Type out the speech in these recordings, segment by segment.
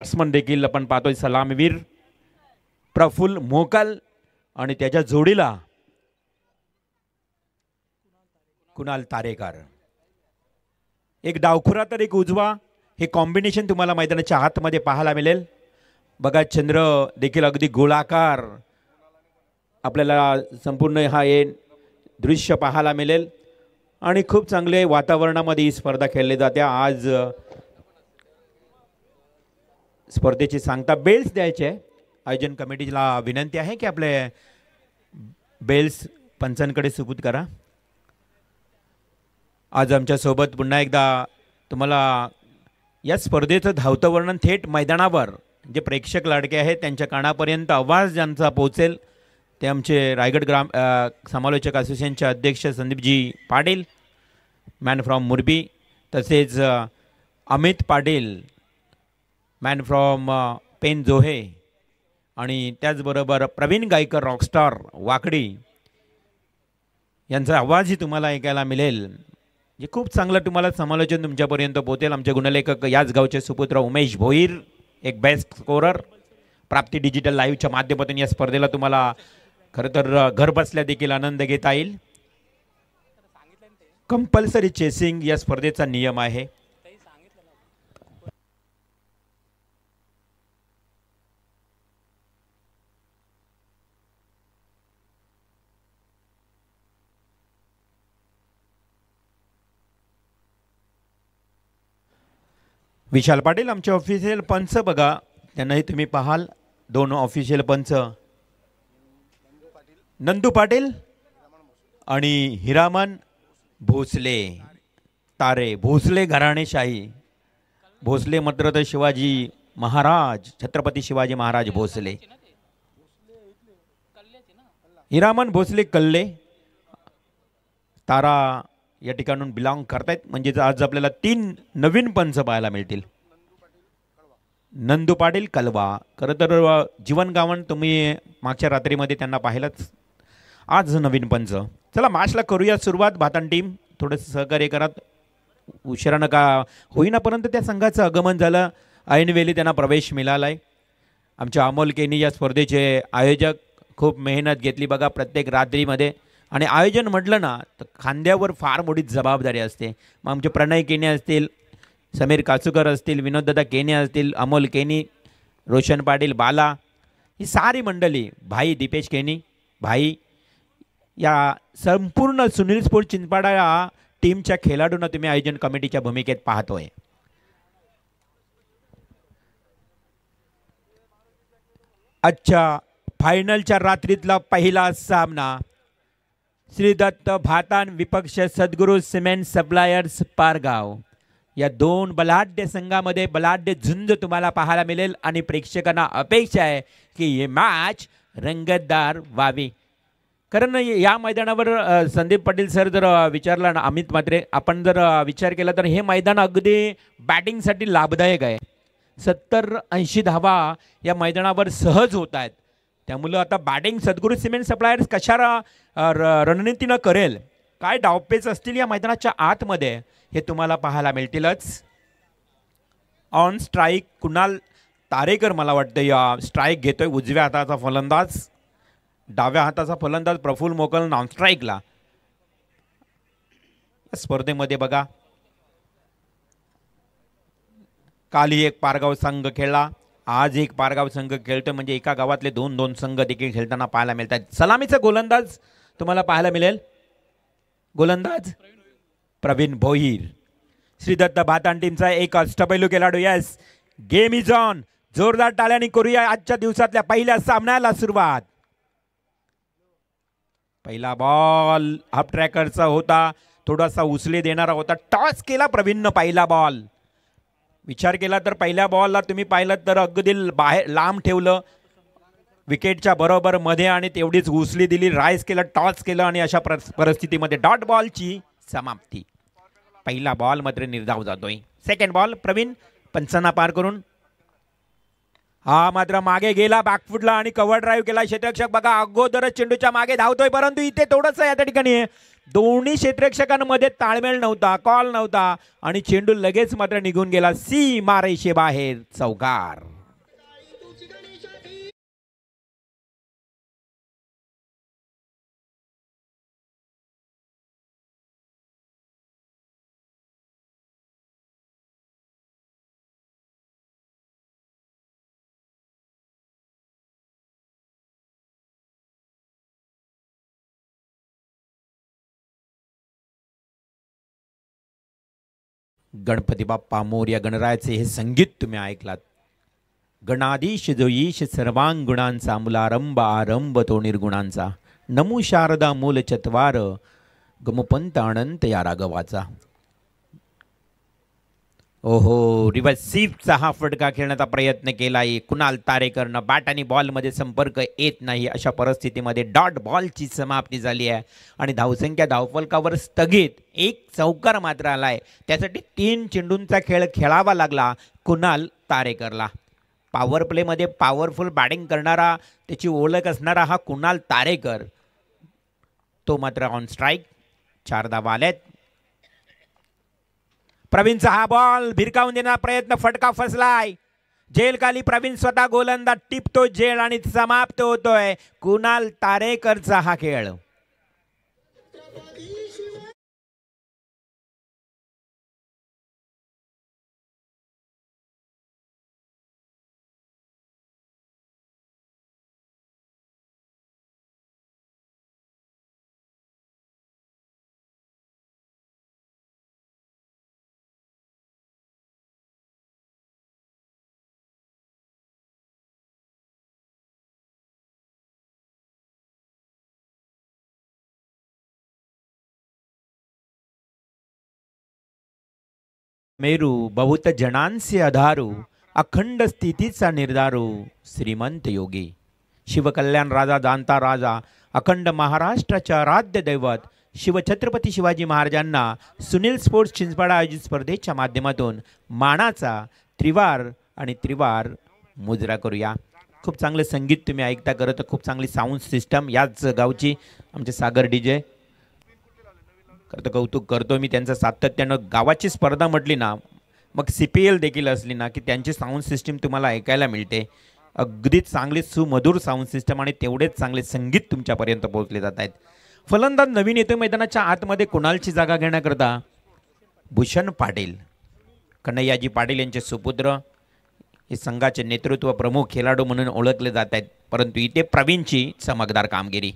Batsman देखील आपण पाहतोय सलामीवीर प्रफुल्ल मोकल आणि त्याच्या जोडीला कुणाल तारेकर. एक डावखुरा तर एक उजवा, हे कॉम्बिनेशन तुम्हाला मैदानाच्या आतमध्ये पाहायला मिळेल. बघा चंद्र देखील अगदी गोलाकार आपल्याला संपूर्ण हा हे दृश्य पाहायला मिळेल आणि खूप चांगले वातावरणामध्ये ही स्पर्धा खेळली जाते. आज स्पर्धेची सांगता बेल्स द्यायचे. आयोजन कमिटीला विनंती आहे की आपले बेल्स पंचांकडे सुपूत करा. आज आमच्या सोबत पुन्हा एकदा तुम्हाला या स्पर्धेचं धावतं वर्णन थेट मैदानावर जे प्रेक्षक लाडके आहेत त्यांच्या कानापर्यंत आवाज ज्यांचा पोहोचेल ते आमचे रायगड ग्राम समालोचक असोसिएशनचे अध्यक्ष संदीपजी पाटील, मॅन फ्रॉम मुरबी, तसेच अमित पाटील, मॅन फ्रॉम पेन जोहे, आणि त्याचबरोबर प्रवीण गायकर रॉकस्टार वाकडी यांचा आवाजही तुम्हाला ऐकायला मिळेल. जे खूप चांगलं तुम्हाला समालोचन तुमच्यापर्यंत पोहोचेल. आमचे गुणलेखक याच गावचे सुपुत्र उमेश भोईर, एक बेस्ट स्कोरर. प्राप्ती डिजिटल लाईव्हच्या माध्यमातून या स्पर्धेला तुम्हाला खरं तर घर बसल्या देखील आनंद घेता येईल. कंपल्सरी चेसिंग या स्पर्धेचा नियम आहे. विशाल पाटील आमचे ऑफिशियल पंच, बघा त्यांनाही तुम्ही पाहाल. दोन ऑफिशियल पंच नंदू पाटील आणि हिरामन भोसले तारे. भोसले घराणेशाही, भोसले मात्र तर शिवाजी महाराज, छत्रपती शिवाजी महाराज भोसले. हिरामन भोसले कल्ले तारा या ठिकाणून बिलॉंग करतायत. म्हणजे आज आपल्याला 3 नवीन पंच पाहायला मिळतील. नंदू पाटील कलवा, खरं तर जीवन गावण तुम्ही मागच्या रात्रीमध्ये त्यांना पाहिलंच. आज नवीन पंच. चला मॅचला करूया सुरुवात. भातान टीम थोडंसं सहकार्य करत, उशिरा नका होईना परंतु त्या संघाचं आगमन झालं. ऐनवेळी त्यांना प्रवेश मिळालाय. आमच्या अमोल केनी या स्पर्धेचे आयोजक खूप मेहनत घेतली बघा प्रत्येक रात्रीमध्ये. आणि आयोजन म्हटलं ना तर खांद्यावर फार मोठी जबाबदारी असते. मग आमचे प्रणय केनी असतील, समीर काचुकर असतील, विनोददादा केनी असतील, अमोल केनी, रोशन पाटील, बाला, ही सारी मंडळी, भाई दीपेश केनी भाई, या संपूर्ण सुनील स्पोर्ट चिंचपाडा या टीमच्या खेळाडूंना तुम्ही आयोजन कमिटीच्या भूमिकेत पाहतोय. आजच्या फायनलच्या रात्रीतला पहिला सामना श्री दत्त भातान विपक्ष सद्गुरू सिमेंट सप्लायर्स पारगाव या दोन बलाढ्य संघामध्ये बलाढ्य झुंज तुम्हाला पाहायला मिळेल. आणि प्रेक्षकांना अपेक्षा आहे की हे मॅच रंगतदार व्हावी. कारण या मैदानावर संदीप पाटील सर जर विचारला ना, अमित म्हात्रे आपण जर विचार केला तर हे मैदान अगदी बॅटिंगसाठी लाभदायक आहे. 70-80 धावा या मैदानावर सहज होत आहेत. त्यामुळं आता बॅटिंग सद्गुरू सिमेंट सप्लायर्स कशा रणनीतीनं करेल, काय डावपेच असतील या मैदानाच्या आतमध्ये, हे तुम्हाला पाहायला मिळतीलच. ऑन स्ट्राईक कुणाल तारेकर मला वाटतं या स्ट्राईक घेतोय. उजव्या हाताचा फलंदाज, डाव्या हाताचा फलंदाज प्रफुल्ल मोकल नॉन स्ट्राईकला. स्पर्धेमध्ये बघा कालही एक पारगाव संघ खेळला, आज एक पारगाव संघ खेळतो. म्हणजे एका गावातले 2-2 संघ देखील खेळताना पाहायला मिळतात. सलामीचा गोलंदाज तुम्हाला पाहायला मिळेल. गोलंदाज प्रवीण भोईर. श्रीदत्त भातान टीमचा एक अष्टपैलू खेळाडू. Yes, game is on. जोरदार टाळ्यांनी करूया आजच्या दिवसातल्या पहिल्या सामन्याला सुरुवात. पहिला बॉल हाफ ट्रॅकरचा होता, थोडासा उचले देणारा होता. टॉस केला प्रवीणनं पहिला बॉल. विचार केला तर पहिल्या बॉलला तुम्ही पाहिलं तर अगदी बाहेर लांब ठेवलं विकेटच्या बरोबर मध्ये आणि तेवढीच उचली दिली, राईज केलं, टॉस केलं आणि अशा परिस्थितीमध्ये डॉट बॉलची समाप्ती. पहिला बॉल मात्र निर्धाव जातोय. सेकंड बॉल प्रवीण पंचांना पार करून हा मात्र मागे गेला बॅकफुटला आणि कव्हर ड्राईव्ह केला. क्षेत्ररक्षक बघा अगोदरच चेंडूच्या मागे धावतोय, परंतु इथे थोडंसं या ठिकाणी दोन्ही क्षेत्ररक्षकांमध्ये ताळमेळ नव्हता, कॉल नव्हता आणि चेंडू लगेच मात्र निघून गेला सीमारेषे बाहेर. चौकार. गणपती बाप्पा मोरया गणरायाचे हे संगीत तुम्ही ऐकलात. गणाधीश जो ईश सर्वांगुणांचा मुलारंभ आरंभ तो निर्गुणांचा. नमो शारदा मूल चत्वार गमपंत अनंत या राघवाचा. ओहो, रिव्हर्सिव्हचा हा फटका खेळण्याचा प्रयत्न केलाय कुणाल तारेकरनं. बॅट आणि बॉलमध्ये संपर्क येत नाही अशा परिस्थितीमध्ये डॉट बॉलची समाप्ती झाली आहे आणि धावसंख्या धावफलकावर स्थगित. एक चौकार मात्र आलाय. त्यासाठी 3 चेंडूंचा खेळ खेळावा लागला कुणाल तारेकरला. पॉवर प्लेमध्ये पॉवरफुल बॅटिंग करणारा, त्याची ओळख असणारा हा कुणाल तारेकर, तो मात्र ऑन स्ट्राईक. 4 धावा आल्यात. प्रवीणचा हा बॉल भिरकावून देण्याचा प्रयत्न, फटका फसलाय. जेल खाली प्रवीण स्वतः गोलंदाज टिपतो जेल आणि समाप्त होतोय कुणाल तारेकरचा हा खेळ. मेरू बहुत जनांचे आधारू अखंड स्थितीचा निर्धारू श्रीमंत योगी. शिवकल्याण राजा जाणता राजा अखंड महाराष्ट्राच्या आराध्य दैवत शिवछत्रपती शिवाजी महाराजांना सुनील स्पोर्ट्स चिंचपाडा आयोजित स्पर्धेच्या माध्यमातून मानाचा त्रिवार मुजरा करूया. खूप चांगले संगीत तुम्ही ऐकता. करत खूप चांगली साऊंड सिस्टम याच गावची आमचे सागर डीजे करतो. कौतुक करतो मी त्यांचं सातत्यानं. गावाची स्पर्धा म्हटली ना, मग CPL देखील असली ना, की त्यांची साऊंड सिस्टीम तुम्हाला ऐकायला मिळते. अगदीच चांगली सुमधुर साऊंड सिस्टम आणि तेवढेच चांगले संगीत तुमच्यापर्यंत पोहोचले जात आहेत. फलंदाज नवीन येतो मैदानाच्या आतमध्ये. कुणालची जागा घेण्याकरता भूषण पाटील, कन्हैयाजी पाटील यांचे सुपुत्र, हे संघाचे नेतृत्व प्रमुख खेळाडू म्हणून ओळखले जात आहेत. परंतु इथे प्रवीणची चमकदार कामगिरी.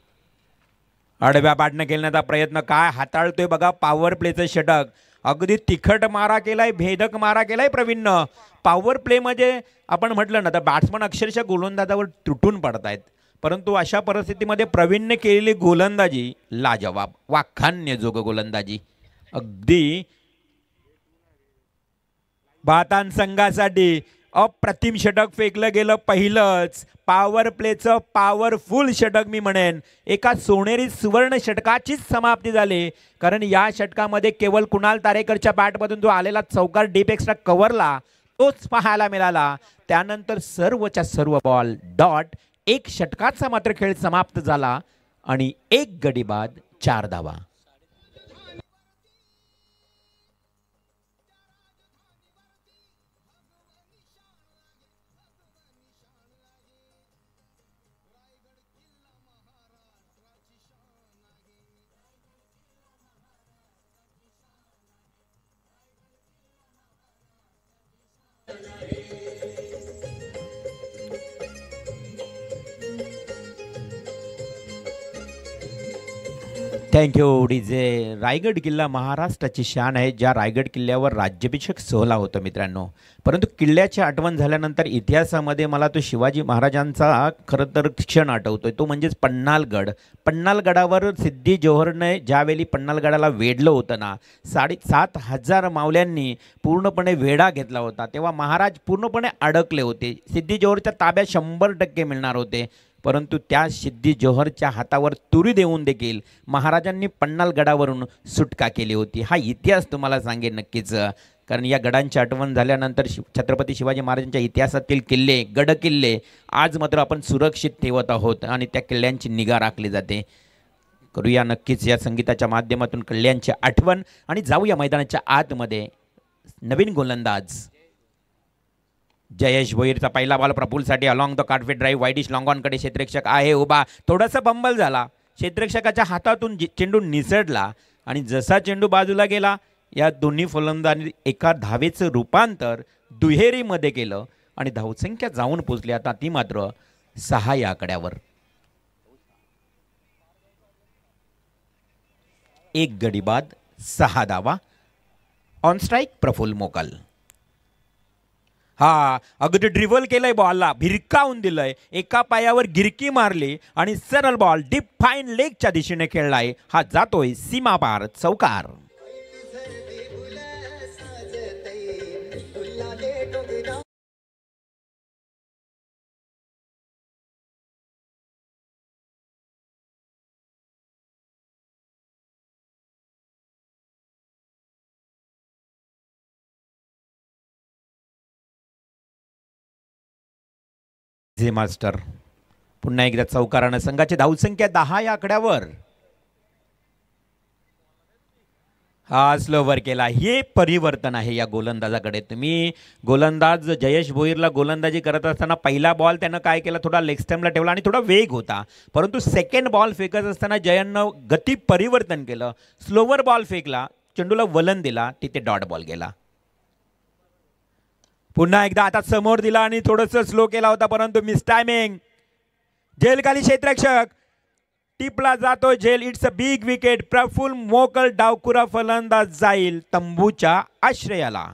आडव्या बॅटनं खेळण्याचा प्रयत्न, काय हाताळतोय बघा पॉवर प्लेचं षटक. अगदी तिखट मारा केलाय, भेदक मारा केलाय प्रवीणनं. पॉवर प्लेमध्ये आपण म्हटलं ना तर बॅट्समन अक्षरशः गोलंदाजावर तुटून पडतायत. परंतु अशा परिस्थितीमध्ये प्रवीणने केलेली गोलंदाजी लाजवाब, वाखाणण्याजोग गोलंदाजी. अगदी भातान संघासाठी अप्रतिम षटक फेकलं गेलं. पहिलंच पॉवर प्लेचं पॉवरफुल षटक मी म्हणेन. एका सोनेरी सुवर्ण षटकाचीच समाप्ती झाली. कारण या षटकामध्ये केवळ कुणाल तारेकरच्या बॅटमधून जो आलेला चौकार डीप एक्स्ट्रा कव्हरला तोच पाहायला मिळाला. त्यानंतर सर्वच्या सर्व बॉल डॉट. 1 षटकाचा मात्र खेळ समाप्त झाला आणि 1 गडी बाद 4 धावा. Thank you DJ. रायगड किल्ला महाराष्ट्राची शान आहे. ज्या रायगड किल्ल्यावर राज्याभिषेक सोहळा होता मित्रांनो. परंतु किल्ल्याची आठवण झाल्यानंतर इतिहासामध्ये मला तो शिवाजी महाराजांचा खरं तर क्षण आठवतोय. तो म्हणजेच पन्हाळगड. पन्हाळगडावर सिद्धी जोहरने ज्यावेळी पन्हाळगडाला वेढलं होतं ना, 7,500 मावल्यांनी पूर्णपणे वेढा घेतला होता, तेव्हा महाराज पूर्णपणे अडकले होते. सिद्धी जोहरच्या ताब्यात 100% मिळणार होते. परंतु त्या सिद्धी जोहरच्या हातावर तुरी देऊन देखील महाराजांनी पन्हाळगडावरून सुटका केली होती. हा इतिहास तुम्हाला सांगेन नक्कीच. कारण या गडांची आठवण झाल्यानंतर छत्रपती शिवाजी महाराजांच्या इतिहासातील किल्ले, गड किल्ले आज मात्र आपण सुरक्षित ठेवत आहोत आणि त्या किल्ल्यांची निगा राखली जाते. करूया नक्कीच या संगीताच्या माध्यमातून कल्याणची आठवण आणि जाऊया मैदानाच्या आतमध्ये. नवीन गोलंदाज जयेश भोईरचा पहिला बॉल प्रफुलसाठी अलॉंग द कार्डफे ड्राईव्ह वाईडिश लॉंग ऑनकडे क्षेत्ररक्षक आहे उभा. थोडासा बंबल झाला, क्षेत्ररक्षकाच्या हातातून चेंडू निसटला आणि जसा चेंडू बाजूला गेला या दोन्ही फलंदाजांनी एका धावेचं रूपांतर दुहेरीमध्ये केलं आणि धावसंख्या जाऊन पोचली आता ती मात्र 6 या आकड्यावर. एक गडी बाद 6 धावा. ऑन स्ट्राईक प्रफुल्ल मोकल. हा अगदी ड्रिबल केलंय, बॉलला भिरकावून दिलंय, एका पायावर गिरकी मारली आणि सरळ बॉल डीप फाईन लेगच्या दिशेने खेळलाय. हा जातोय सीमा पार चौकार. जे मास्टर पुन्हा एकदा चौकारानं संघाची धावसंख्या 10 या आकड्यावर. हा स्लोवर केला. हे परिवर्तन आहे या गोलंदाजाकडे. तुम्ही गोलंदाज जयेश भोईरला गोलंदाजी करत असताना पहिला बॉल त्यानं काय केला, थोडा लेग स्टम्पला ठेवला आणि थोडा वेग होता, परंतु सेकंड बॉल फेकत असताना जयननं गती परिवर्तन केलं, स्लोवर बॉल फेकला, चेंडूला वलन दिला, तिथे डॉट बॉल गेला. पुन्हा एकदा आता समोर दिला आणि थोडंसं स्लो केला होता, परंतु मिस टायमिंग. झेल खाली क्षेत्ररक्षक, टिपला जातो झेल. It's a big wicket. Praful Mokal डावखुरा फलंदाज जाईल तंबूच्या आश्रयाला.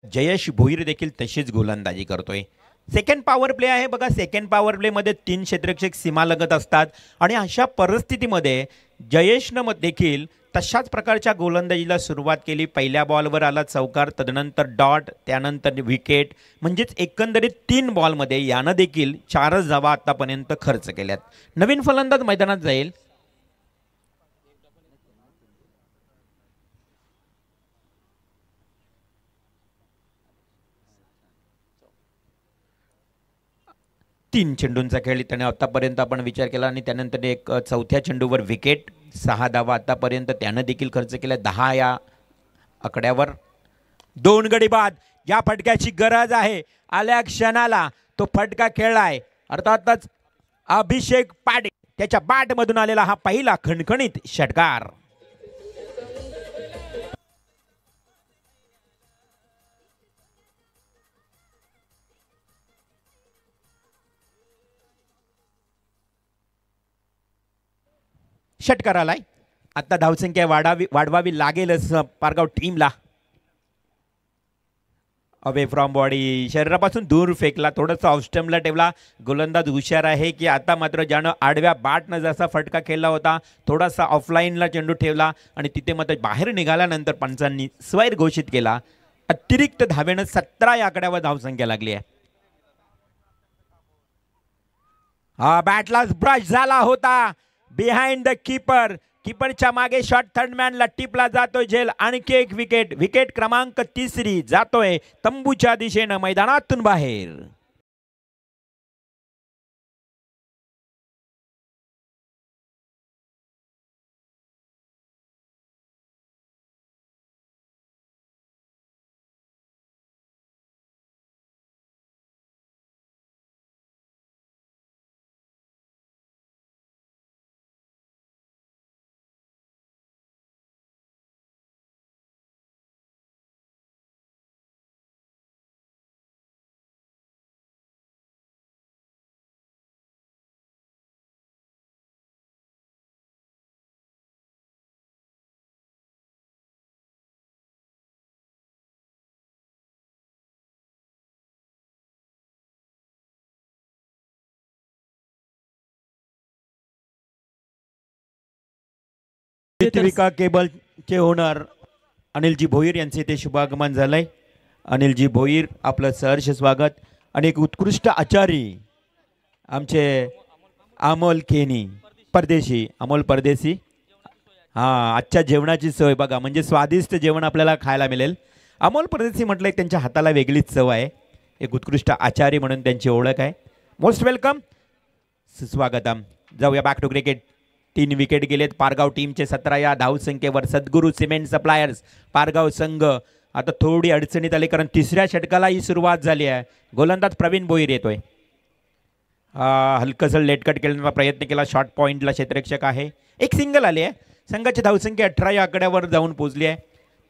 जयेश भोईर देखील तशीच गोलंदाजी करतोय. सेकंड पॉवर प्ले आहे बघा. सेकंड पॉवर प्ले मध्ये 3 क्षेत्ररक्षक सीमा लगत असतात आणि अशा परिस्थितीमध्ये जयेशनं देखील तशाच प्रकारच्या गोलंदाजीला सुरुवात केली. पहिल्या बॉलवर आला चौकार, तदनंतर डॉट, त्यानंतर विकेट, म्हणजेच एकंदरीत 3 बॉलमध्ये यानं देखील 4 धावा आतापर्यंत खर्च केल्यात. नवीन फलंदाज मैदानात जाईल. तीन चेंडूंचा खेळ त्याने आतापर्यंत आपण विचार केला आणि त्यानंतर एक चौथ्या चेंडूवर विकेट. 6 धावा आतापर्यंत त्यानं देखील खर्च केला. 10 या आकड्यावर. 2 गडी बाद. या फटक्याची गरज आहे. आल्या क्षणाला तो फटका खेळलाय. अर्थातच अभिषेक पाडे त्याच्या बॅटमधून आलेला हा पहिला खणखणीत षटकार. षटकार आलाय. आता धावसंख्या वाढवावी लागेलच पारगाव टीमला. अवे फ्रॉम बॉडी, शरीरापासून दूर फेकला, थोडंसं ऑफस्टम्पला ठेवला. गोलंदाज हुशार आहे की आता मात्र ज्यानं आडव्या बॅटनं जसा फटका खेळला होता, थोडासा ऑफलाईनला चेंडू ठेवला आणि तिथे मात्र बाहेर निघाल्यानंतर पंचांनी स्वैर घोषित केला. अतिरिक्त धावेनं 17 या आकड्यावर धावसंख्या लागली आहे. हा बॅटला ब्रश झाला होता बिहाइंड द कीपर. कीपरच्या मागे शॉट थर्ड मॅनला टिपला जातोय झेल. आणखी एक विकेट. विकेट क्रमांक 3 जातोय तंबूच्या दिशेनं मैदानातून बाहेर. पृथ्विका केबलचे ओनर अनिलजी भोईर यांचे इथे शुभागमन झालंय. अनिलजी भोईर आपलं सहर्ष स्वागत. आणि एक उत्कृष्ट आचारी आमचे अमोल केनी परदेशी, अमोल परदेशी. हां, आजच्या जेवणाची सोय बघा, म्हणजे स्वादिष्ट जेवण आपल्याला खायला मिळेल. अमोल परदेशी म्हटलं, त्यांच्या हाताला वेगळीच चव आहे. एक उत्कृष्ट आचारी म्हणून त्यांची ओळख आहे. मोस्ट वेलकम, सुस्वागतम. जाऊया बॅक टू क्रिकेट. 3 विकेट गेलेत पारगाव टीमचे. 17 या धावसंख्येवर सद्गुरू सिमेंट सप्लायर्स पारगाव संघ आता थोडी अडचणीत आली, कारण तिसऱ्या षटकाला ही सुरुवात झाली आहे. गोलंदाज प्रवीण भोईर येतोय. हलकसं लेटकट केल्याचा प्रयत्न केला. शॉर्ट पॉईंटला क्षेत्ररक्षक आहे. एक सिंगल आली आहे. संघाची धावसंख्या 18 या आकड्यावर जाऊन पोहोचली आहे.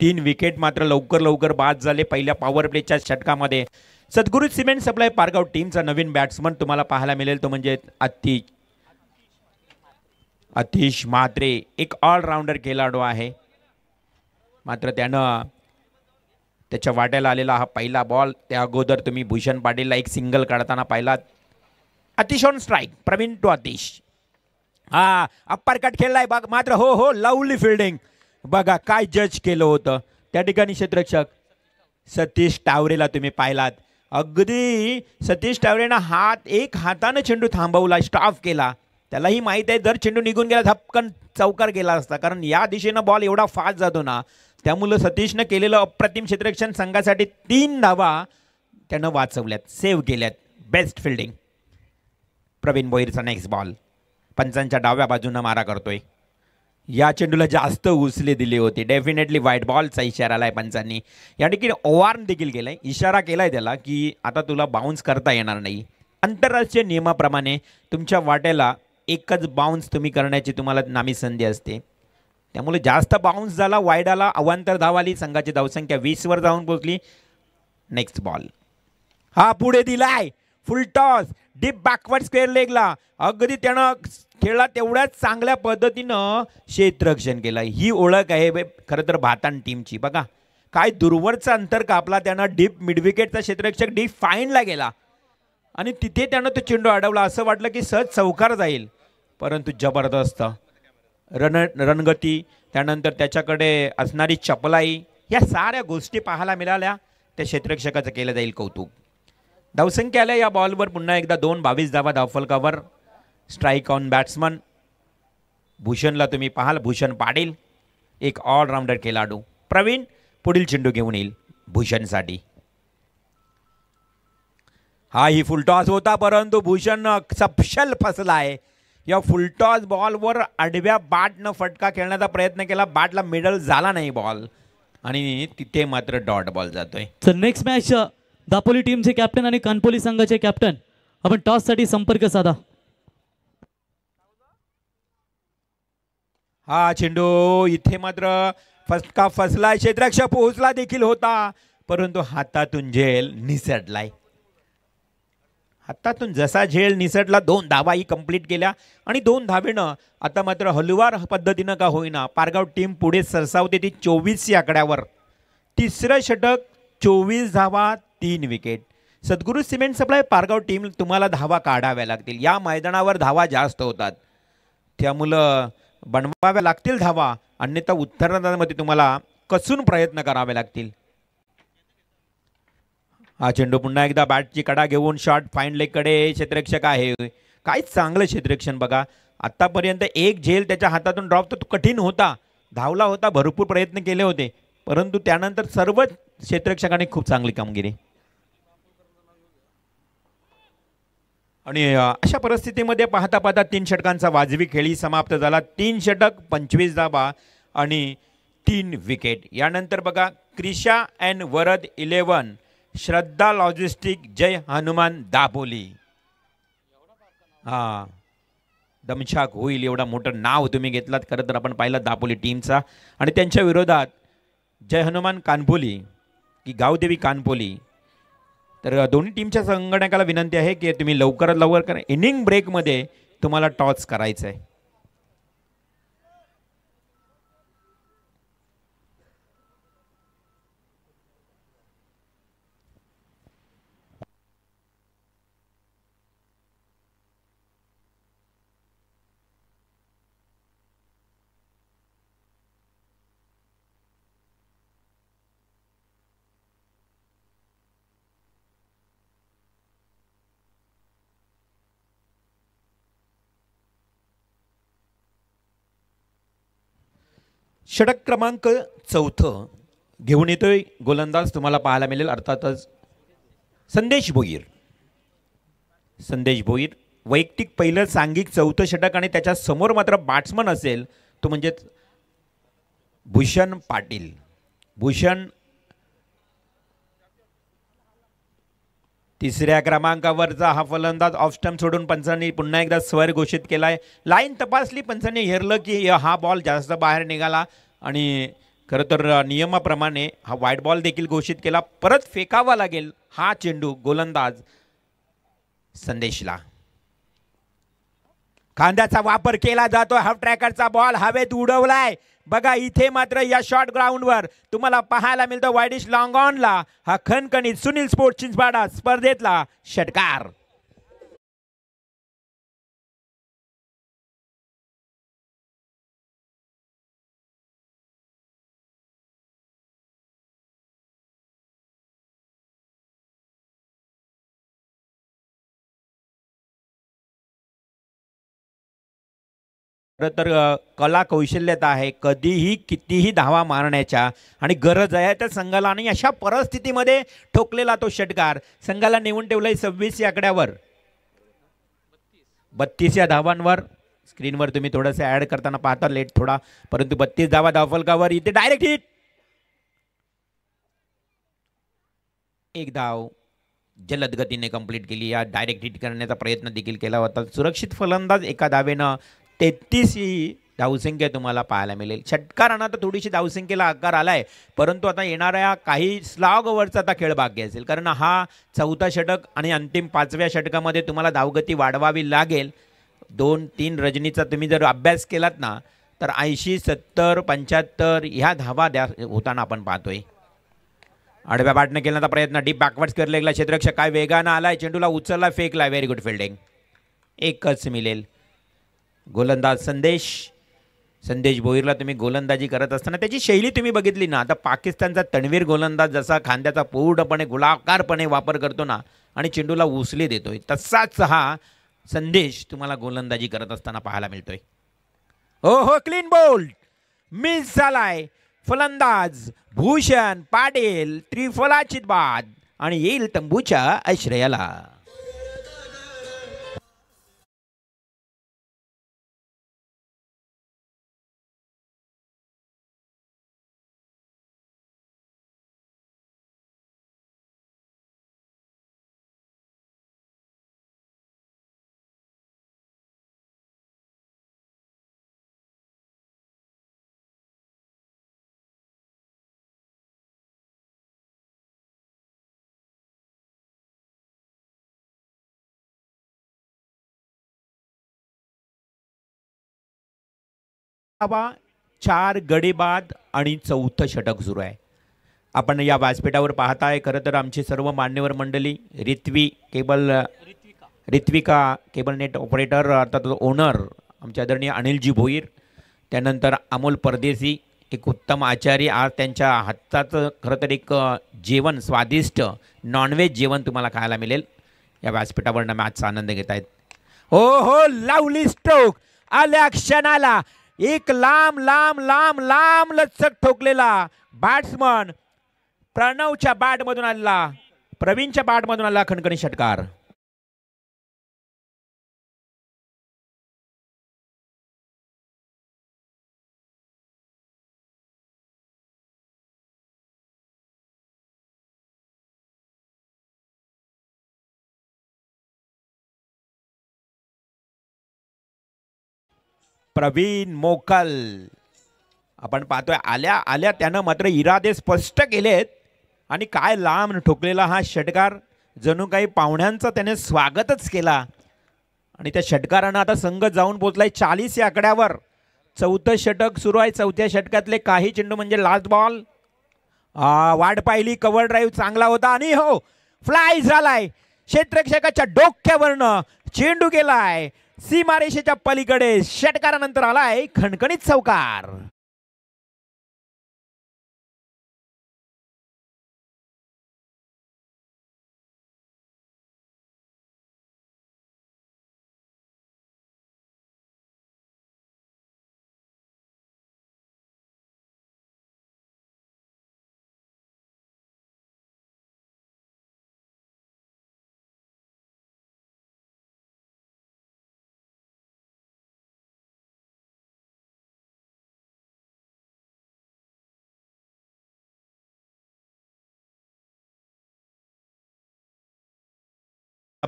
3 विकेट मात्र लवकर बाद झाले पहिल्या पॉवर प्लेच्या षटकामध्ये. सद्गुरू सिमेंट सप्लाय पारगाव टीमचा नवीन बॅट्समन तुम्हाला पाहायला मिळेल, तो म्हणजे आतिश म्हात्रे. एक ऑलराऊंडर खेळाडू आहे, मात्र त्यानं त्याच्या वाट्याला आलेला हा पहिला बॉल. त्या अगोदर तुम्ही भूषण पाटीलला एक सिंगल काढताना पाहिलात. Atish on strike, Praveen to Atish. हा अप्पर कट खेळलाय बघ, मात्र हो लवली फिल्डिंग. बघा काय जज केलं होतं त्या ठिकाणी क्षेत्ररक्षक सतीश टावरेला तुम्ही पाहिलात. अगदी सतीश टावरेनं एक हाताने चेंडू थांबवला, स्टॉप केला. त्यालाही माहीत आहे जर चेंडू निघून गेला धपकन चौकार गेला असता, कारण या दिशेनं बॉल एवढा फास्ट जातो ना. त्यामुळं सतीशनं केलेलं अप्रतिम क्षेत्ररक्षण संघासाठी 3 धावा त्यानं वाचवल्यात, सेव्ह केल्यात. Best fielding. प्रवीण भोईरचा नेक्स्ट बॉल. पंचांच्या डाव्या बाजूनं मारा करतोय. या चेंडूला जास्त उसले दिली होती. डेफिनेटली व्हाईट बॉलचा इशारा आलाय पंचांनी. या ठिकाणी ओव्हर देखील केलाय, इशारा केलाय त्याला की आता तुला बाउन्स करता येणार नाही. आंतरराष्ट्रीय नियमाप्रमाणे तुमच्या वाट्याला एकच बाउन्स तुम्ही करण्याची तुम्हाला नामी संधी असते. त्यामुळे जास्त बाउन्स झाला, वाईड आला, अवांतर धाव आली. संघाची धावसंख्या 20 वर जाऊन पोहोचली. Next ball. हा पुढे दिलाय, full toss, deep backward square लेगला. अगदी त्यानं खेळला तेवढ्याच चांगल्या पद्धतीनं क्षेत्ररक्षण केलं. ही ओळख आहे खरं तर भातान टीमची. बघा काय दूरवरचा अंतर कापला त्यानं. डीप मिडविकेटचा क्षेत्ररक्षक डीप फाईनला गेला आणि तिथे त्यानं तो चेंडू अडवला. असं वाटलं की सहज चौकार जाईल, परंतु जबरदस्त रणगती, त्यानंतर त्याच्याकडे असणारी चपलाई, या साऱ्या गोष्टी पाहायला मिळाल्या. त्या क्षेत्ररक्षकाचं केलं जाईल कौतुक. धावसंख्या आल्या या बॉलवर पुन्हा एकदा 22 धावा धावफलकावर. Strike on batsman. भूषणला तुम्ही पाहाल, भूषण पाटील एक ऑलराऊंडर खेळाडू. प्रवीण पुढील चेंडू घेऊन येईल भूषणसाठी. हा ही फुलटॉस होता, परंतु भूषण सपशल फसलाय. या फुलटॉस बॉलवर आडव्या बॅटनं फटका खेळण्याचा प्रयत्न केला, बॅटला मिडल झाला नाही बॉल आणि तिथे मात्र डॉट बॉल जातोय. सर नेक्स्ट मॅच दापोली टीमचे कॅप्टन आणि कणपोली संघाचे कॅप्टन आपण टॉस साठी संपर्क साधा. हा चेंडू इथे मात्र फटका फसलाय. क्षेत्ररक्षक पोहोचला देखील होता, परंतु हातातून झेल निसटलाय. हातातून जसा झेल निसटला 2 धावाही कंप्लीट केल्या आणि 2 धावेनं आता मात्र हलवार पद्धतीनं का होईना पारगाव टीम पुढे सरसावते ती 24 या आकड्यावर. तिसरं षटक, 24 धावा, 3 विकेट. सद्गुरू सिमेंट सप्लाय पारगाव टीम तुम्हाला धावा काढाव्या लागतील. या मैदानावर धावा जास्त होतात, त्यामुळं बनवाव्या लागतील धावा, अन्यथा उत्तरार्धामध्ये तुम्हाला कसून प्रयत्न करावे लागतील. हा चेंडू पुन्हा एकदा बॅटची कडा घेऊन शॉट फाईन लेगकडे क्षेत्ररक्षक आहे. काय चांगलं क्षेत्ररक्षण बघा. आतापर्यंत एक झेल त्याच्या हातातून ड्रॉप तर कठीण होता, धावला होता, भरपूर प्रयत्न केले होते, परंतु त्यानंतर सर्व क्षेत्ररक्षकांनी खूप चांगली कामगिरी. आणि अशा परिस्थितीमध्ये पाहता 3 षटकांचा वाजवी खेळी समाप्त झाला. 3 षटक, 25 धावा आणि 3 विकेट. यानंतर बघा क्रिशा अँड वरद 11, श्रद्धा लॉजिस्टिक, जय हनुमान दापोली. हा दमछाक होईल एवढा मोठं नाव तुम्ही घेतलात. खरं तर आपण पाहिलं दापोली टीमचा, आणि त्यांच्या विरोधात जय हनुमान कानपोली की गावदेवी कानपोली. तर दोन्ही टीमच्या संगणकाला विनंती आहे की तुम्ही लवकरात लवकर इनिंग ब्रेकमध्ये तुम्हाला टॉस करायचं आहे. षटक क्रमांक 4 घेऊन येतोय गोलंदाज तुम्हाला पाहायला मिळेल अर्थातच संदेश भोईर. संदेश भोईर वैयक्तिक पहिलं सांघिक 4थं षटक आणि त्याच्या समोर मात्र बॅट्समन असेल तो म्हणजे भूषण पाटील. भूषण तिसऱ्या क्रमांकावरचा हा फलंदाज ऑफ स्टंप सोडून पंचांनी पुन्हा एकदा स्वर घोषित केलाय. लाईन तपासली पंचांनी हेरलं की हा बॉल जास्त बाहेर निघाला आणि खरं तर नियमाप्रमाणे हा वाईट बॉल देखील घोषित केला. परत फेकावा लागेल हा चेंडू गोलंदाज संदेशला. खांद्याचा वापर केला जातो. हाफ ट्रॅकरचा बॉल हवेत उडवलाय. बघा इथे मात्र या शॉर्ट ग्राउंडवर तुम्हाला पाहायला मिळतं वायडिश लॉंग ऑनला हा खणखणीत सुनील स्पोर्ट्स चिंचपाडा स्पर्धेतला षटकार. तर कला कौशल्यता आहे कधीही कितीही धावा मारण्याच्या आणि गरज आहे त्या संघाला आणि अशा परिस्थितीमध्ये ठोकलेला तो षटकार संघाला नेऊन ठेवलाय 26 या आकड्यावर 32 या धावांवर. स्क्रीनवर तुम्ही थोडंसं ऍड करताना पाहता लेट थोडा परंतु 32 धावा धावफलकावर इथे डायरेक्ट हिट. एक धाव जलद गतीने कंप्लीट केली. या डायरेक्ट हिट करण्याचा प्रयत्न देखील केला होता. सुरक्षित फलंदाज एका धावेनं 33 ही धावसंख्या तुम्हाला पाहायला मिळेल. षटकारांना तर थोडीशी धावसंख्येला आकार आलाय परंतु आता येणाऱ्या काही स्लॉग ओव्हरचा आता खेळ बाकी असेल कारण हा 4था षटक आणि अंतिम 5व्या षटकामध्ये तुम्हाला धावगती वाढवावी लागेल. 2-3 रजनीचा तुम्ही जर अभ्यास केलात ना तर 80 70 75 ह्या धावा होताना आपण पाहतोय. आडव्या बॅटने केल्याचा प्रयत्न डीप बॅकवर्ड्स करलेला क्षेत्ररक्षक काय वेगानं आलाय. चेंडूला उचलला फेकला. Very good fielding. एकच मिळेल. गोलंदाज संदेश भोईरला तुम्ही गोलंदाजी करत असताना त्याची शैली तुम्ही बघितली ना. आता पाकिस्तानचा तणवीर गोलंदाज जसा खांद्याचा पूर्णपणे गोलाकारपणे वापर करतो ना आणि चेंडूला उसले देतोय तसाच हा संदेश तुम्हाला गोलंदाजी करत असताना पाहायला मिळतोय. हो क्लीन बोल्ड मिस झालाय. फलंदाज भूषण पाटील त्रिफलाचीत बाद आणि येईल तंबूच्या आश्रयाला. धावा 4 गडी बाद आणि 4थं षटक सुरू आहे. आपण या व्यासपीठावर पाहताय. खरं तर आमची सर्व मान्यवर मंडळी रित्विका केबल नेट ऑपरेटर अर्थात ओनर आमचे आदरणीय अनिलजी भोईर त्यानंतर अमोल परदेसी एक उत्तम आचार्य. आज त्यांच्या हाताचं खरं तर एक जेवण स्वादिष्ट नॉनव्हेज जेवण तुम्हाला खायला मिळेल. या व्यासपीठावरनं मॅचचा आनंद घेत आहेत. हो लावली स्ट्रोक आल्या क्षणाला एक लांब लांब लांब लांब लचक ठोकलेला बॅट्समन प्रणवच्या बॅटमधून आला प्रवीणच्या बॅटमधून आला खणखणी षटकार. प्रवीण मोकल आपण पाहतोय आल्या आल्या त्यानं मात्र इरादे स्पष्ट केलेत आणि काय लांब ठोकलेला हा षटकार जणू काही पाहुण्यांचं त्याने स्वागतच केला आणि त्या षटकारानं आता संघ जाऊन पोहोचलाय 40 या आकड्यावर. 4थं षटक सुरू आहे. 4थ्या षटकातले काही चेंडू म्हणजे लास्ट बॉल वाट पाहिली. कव्हर ड्राईव्ह चांगला होता आणि हो फ्लाय झालाय. क्षेत्ररक्षकाच्या डोक्यावरनं चेंडू गेलाय सीमारेषेच्या पलीकडे. षटकारानंतर आलाय खणखणीत चौकार.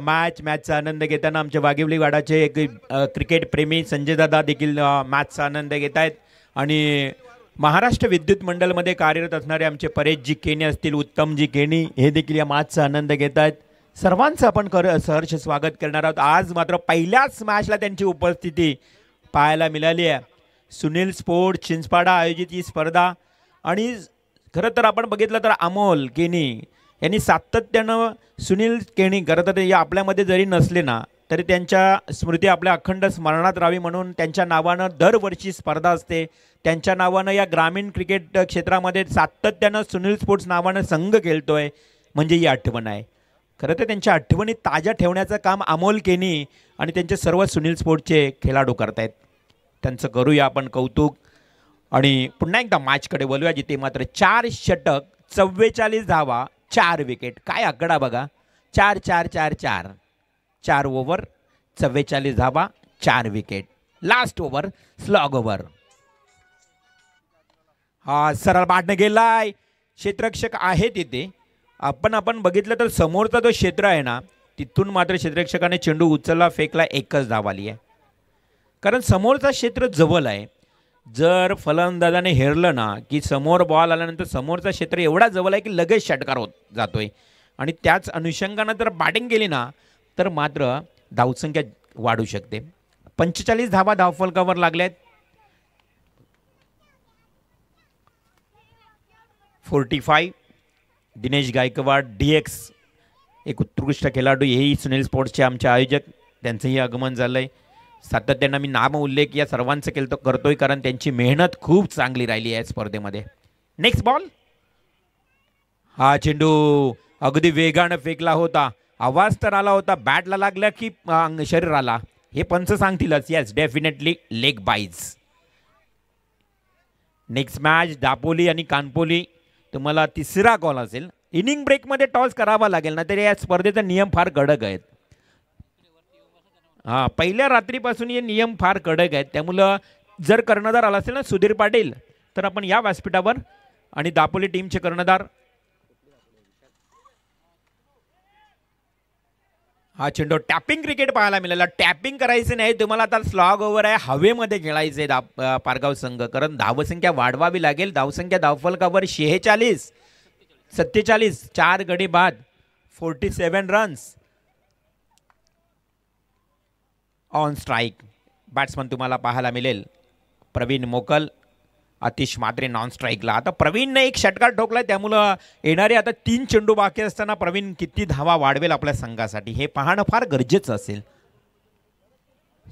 मॅचचा आनंद घेताना आमचे वाघिवली वाडाचे एक क्रिकेट प्रेमी संजय दादा देखील मॅचचा आनंद घेत आहेत. आणि महाराष्ट्र विद्युत मंडळमध्ये कार्यरत असणारे आमचे परेशजी केनी असतील, उत्तमजी केनी हे देखील या मॅचचा आनंद घेत आहेत. सर्वांचं आपण सहर्ष स्वागत करणार आहोत. आज मात्र पहिल्याच मॅचला त्यांची उपस्थिती पाहायला मिळाली आहे. सुनील स्पोर्ट्स चिंचपाडा आयोजित ही स्पर्धा. आणि खरं तर आपण बघितलं तर अमोल केनी यांनी सातत्यानं सुनील केनी खरं तर या आपल्यामध्ये जरी नसले ना तरी त्यांच्या स्मृती आपल्या अखंड स्मरणात राहावी म्हणून त्यांच्या नावानं दरवर्षी स्पर्धा असते. त्यांच्या नावानं या ग्रामीण क्रिकेट क्षेत्रामध्ये सातत्यानं सुनील स्पोर्ट्स नावानं संघ खेळतोय म्हणजे ही आठवण आहे. खरं तर त्यांच्या आठवणी ताज्या ठेवण्याचं काम अमोल केनी आणि त्यांचे सर्व सुनील स्पोर्ट्सचे खेळाडू करतायत. त्यांचं करूया आपण कौतुक. आणि पुन्हा एकदा मॅचकडे बोलूया जिथे मात्र 4 षटक 44 धावा 4 विकेट. काय आकडा बघा, 4-4-4-4. 4 ओव्हर 44 धावा 4 wicket. Last over slog over. हा सरळ बाटनं गेलाय. क्षेत्ररक्षक आहे तिथे. आपण बघितलं तर समोरचा जो क्षेत्र आहे ना तिथून मात्र क्षेत्ररक्षकाने चेंडू उचलला, फेकला, एकच धाव आली आहे. कारण समोरचा क्षेत्र जवळ आहे. जर फलंदाजाने हेरलं ना की समोर बॉल आल्यानंतर समोरचा क्षेत्र एवढा जवळ आहे की लगेच षटकार होत जातोय. आणि त्याच अनुषंगानं जर बॅटिंग केली ना तर मात्र धावसंख्या वाढू शकते. 45 धावा धावफलकावर लागल्यात. 45. दिनेश गायकवाड DX एक उत्कृष्ट खेळाडू, हेही सुनील स्पोर्ट्सचे आमचे आयोजक, त्यांचंही आगमन झालं आहे. सातत्यानं मी नाम उल्लेख या सर्वांचं करतोय कारण त्यांची मेहनत खूप चांगली राहिली आहे स्पर्धेमध्ये. Next ball. हा चेंडू अगदी वेगानं फेकला होता. आवाज तर आला होता, बॅटला लागला की शरीराला, हे पंच सांगतीलच. Yes, definitely leg byes. Next match Dapoli आणि कानपोली. तुम्हाला तिसरा कॉल असेल. इनिंग ब्रेकमध्ये टॉस करावा लागेल ना तरी या स्पर्धेचा नियम फार कडक आहेत. हां, पहिल्या रात्रीपासून हे नियम फार कडक आहेत. त्यामुळं जर कर्णधार आला असेल ना सुधीर पाटील तर आपण या व्यासपीठावर आणि दापोली टीमचे कर्णधार. हा चेंडू टॅपिंग क्रिकेट पाहायला मिळाला. टॅपिंग करायचं नाही तुम्हाला, आता स्लॉग ओव्हर आहे, हवेमध्ये खेळायचे पारगाव संघ. कारण धावसंख्या वाढवावी लागेल. धावसंख्या धावफलकावर 46 47. 4 गडी बाद 47 रन्स. ऑन स्ट्राईक बॅट्समन तुम्हाला पाहायला मिळेल प्रवीण मोकल, आतिश मात्रे नॉन स्ट्राईकला. आता प्रवीणने एक षटकार ठोकला, त्यामुळं येणारे आता 3 चेंडू बाकी असताना प्रवीण किती धावा वाढवेल आपल्या संघासाठी हे पाहणं फार गरजेचं असेल.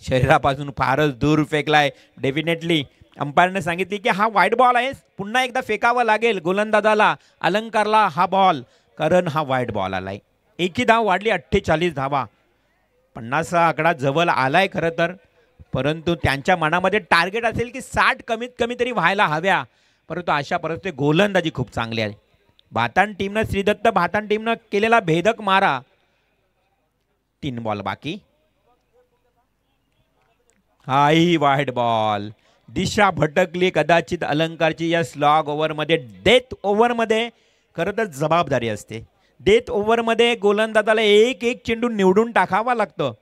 शरीरापासून फारच दूर फेकलाय. डेफिनेटली अंपायरने सांगितले की हा वाईड बॉल आहे, पुन्हा एकदा फेकावा लागेल गोलंदाजाला अलंकारला हा बॉल, कारण हा वाईड बॉल आलाय. एकी धाव वाढली, 48 धावा. 50 आकडा जवळ आलाय खरं तर, परंतु त्यांच्या मनामध्ये टार्गेट असेल की 60 कमीत कमी तरी व्हायला हव्या. परंतु अशा परिस्थितीत गोलंदाजी खूप चांगली आहे. भातान टीमनं श्रीदत्त भातान टीमनं केलेला भेदक मारा. 3 बॉल बाकी. हाही वाईड बॉल. दिशा भटकली कदाचित अलंकारची या स्लॉग ओव्हरमध्ये. डेथ ओव्हरमध्ये खरं तर जबाबदारी असते. डेथ ओव्हरमध्ये गोलंदाजाला एक चेंडू निवडून टाकावा लागतं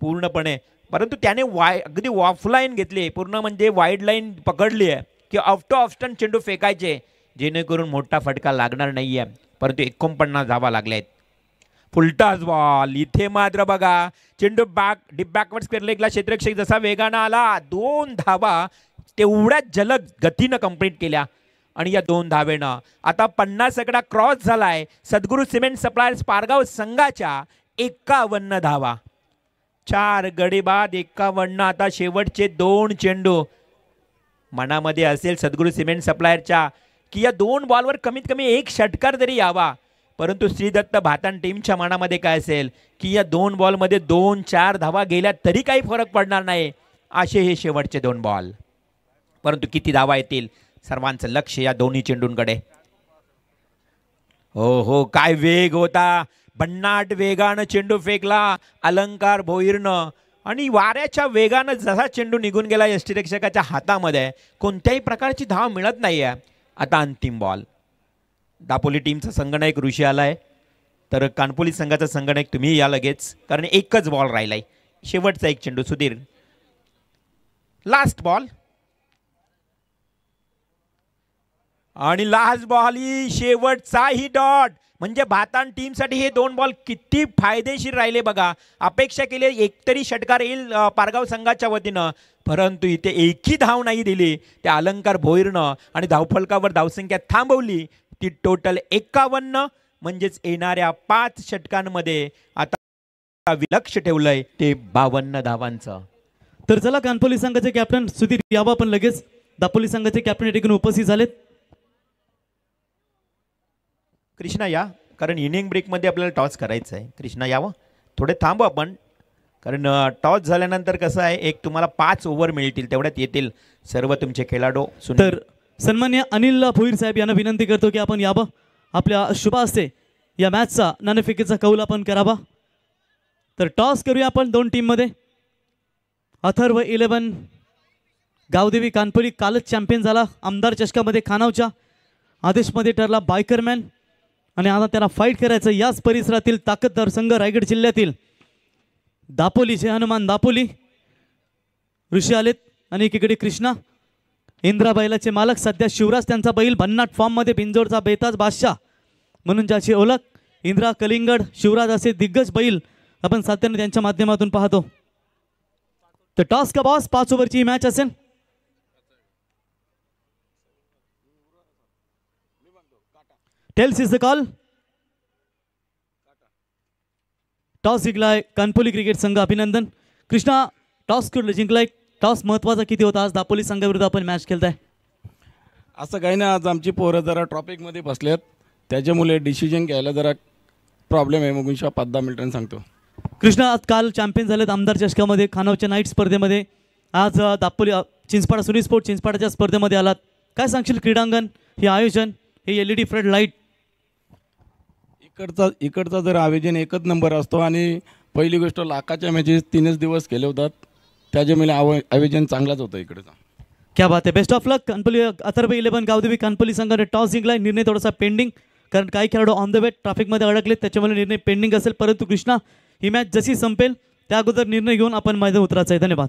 पूर्णपणे. परंतु त्याने अगदी ऑफलाईन घेतली, पूर्ण म्हणजे वाईड लाईन पकडली आहे की ऑफ टू ऑफ स्टंप चेंडू फेकायचे जेणेकरून मोठा फटका लागणार नाही आहे. परंतु 49 धावा लागल्या आहेत. फुलटाच बॉल. इथे मात्र बघा चेंडू बॅकवर्ड स्क्वेअर लेगला क्षेत्ररक्षक जसा वेगानं आला, 2 धावा तेवढ्याच जलद गतीनं कंप्लीट केल्या. आणि या 2 धावेनं आता 50 आकडा क्रॉस झालाय सद्गुरू सिमेंट सप्लायर्स पारगाव संघाच्या. 51 धावा, 4 गडी बाद 51. आता शेवटचे 2 चेंडू. मनामध्ये असेल सद्गुरू सिमेंट सप्लायरच्या की या 2 बॉलवर कमीत कमी 1 षटकार तरी यावा. परंतु श्रीदत्त भातान टीमच्या मनामध्ये काय असेल की या 2 बॉलमध्ये 2-4 धावा गेल्या तरी काही फरक पडणार नाही, असे हे शेवटचे 2 बॉल. परंतु किती धावा येतील सर्वांचं लक्ष या दोन्ही चेंडूंकडे. हो काय वेग होता. भन्नाट वेगानं चेंडू फेकला अलंकार भोईरनं आणि वाऱ्याच्या वेगानं जसा चेंडू निघून गेला यष्टिरक्षकाच्या हातामध्ये, कोणत्याही प्रकारची धाव मिळत नाही आहे. आता अंतिम बॉल. दापोली टीमचा संघनायक ऋषी आलाय, तर कानपोली संघाचा संगणक तुम्ही या लगेच, कारण एकच बॉल राहिलाय, शेवटचा एक चेंडू. सुधीर, लास्ट बॉल आणि लास्ट बॉल ही शेवटचाही डॉट. म्हणजे भातान टीमसाठी हे 2 बॉल किती फायदेशीर राहिले बघा. अपेक्षा केली एकतरी षटकार येईल पारगाव संघाच्या वतीनं, परंतु इथे एकही धाव नाही दिली त्या अलंकार भोईरनं आणि धावफलकावर धावसंख्या थांबवली ती टोटल 51. म्हणजेच येणाऱ्या 5 षटकांमध्ये आता लक्ष ठेवलंय ते 52 धावांचं. तर चला कानपोली संघाचे कॅप्टन सुधीर यावा पण लगेच दापोली संघाचे कॅप्टन या ठिकाणी उपस्थित झालेत. कृष्णा या, कारण इनिंग ब्रेकमध्ये आपल्याला टॉस करायचं आहे. कृष्णा यावं, थोडे थांबू आपण, कारण टॉस झाल्यानंतर कसं आहे, एक तुम्हाला 5 ओव्हर मिळतील, तेवढ्यात येतील सर्व तुमचे खेळाडू. तर सन्मान्य अनिल भोईर साहेब यांना विनंती करतो की आपण यावं, आपल्या शुभ हस्ते या मॅचचा नाणेफेकीचा कौल आपण करावा. तर टॉस करूया आपण 2 टीममध्ये. अथर्व 11 गावदेवी कानपोली कालच चॅम्पियन झाला आमदार चषकामध्ये खानावच्या. आदेशमध्ये ठरला बायकरमॅन आणि आता त्याला फाईट करायचं याच परिसरातील ताकददार संघ रायगड जिल्ह्यातील दापोलीचे हनुमान दापोली ऋषी आलेत आणि एकीकडे कृष्णा. इंद्रा बैलाचे मालक सध्या शिवराज त्यांचा बैल भन्नाट फॉर्ममध्ये बिंजोरचा बेताज बादशाह म्हणून ज्याची ओळख. इंद्रा, कलिंगड, शिवराज असे दिग्गज बैल आपण सातत्याने त्यांच्या माध्यमातून पाहतो. तर टॉस का बॉस, 5 ओव्हरची ही मॅच असेल. Tails is the call. Toss जिंकलाय कानपोली क्रिकेट संघ, अभिनंदन. कृष्णा, टॉस जिंकलाय, टॉस महत्वाचा किती होता आज दापोली संघाविरुद्ध आपण मॅच खेळताय? असं काही नाही, आज आमची पोरं जरा ट्रॉपिकमध्ये बसलेत, त्याच्यामुळे डिसिजन घ्यायला जरा प्रॉब्लेम आहे. मग 5-10 मिनिटांनी सांगतो. कृष्णा, आज काल चॅम्पियन झालेत आमदार चषकामध्ये खानावच्या नाईट स्पर्धेमध्ये. आज दापोली चिंचपाडा सुनी स्पोर्ट चिंचपाडाच्या स्पर्धेमध्ये आलात. काय सांगशील? क्रीडांगण, हे आयोजन, हे LED फ्लड लाईट, इकडचा जर आयोजन एकच नंबर असतो. आणि पहिली गोष्ट, लाखाच्या मॅचेस 3च दिवस केले होतात, त्याच्यामुळे आयोजन चांगलाच होतं इकडचा. क्या बात आहे. बेस्ट ऑफ लक. कानपोली अथर्व 11 गावदेवी कानपोली संघाने टॉस जिंकलाय. निर्णय थोडासा पेंडिंग, कारण काही खेळाडू ऑन द वे ट्रॅफिकमध्ये अडकलेत, त्याच्यामुळे निर्णय पेंडिंग असेल. परंतु कृष्णा, ही मॅच जशी संपेल त्या अगोदर निर्णय घेऊन आपण मैदान उतरायचं आहे. धन्यवाद.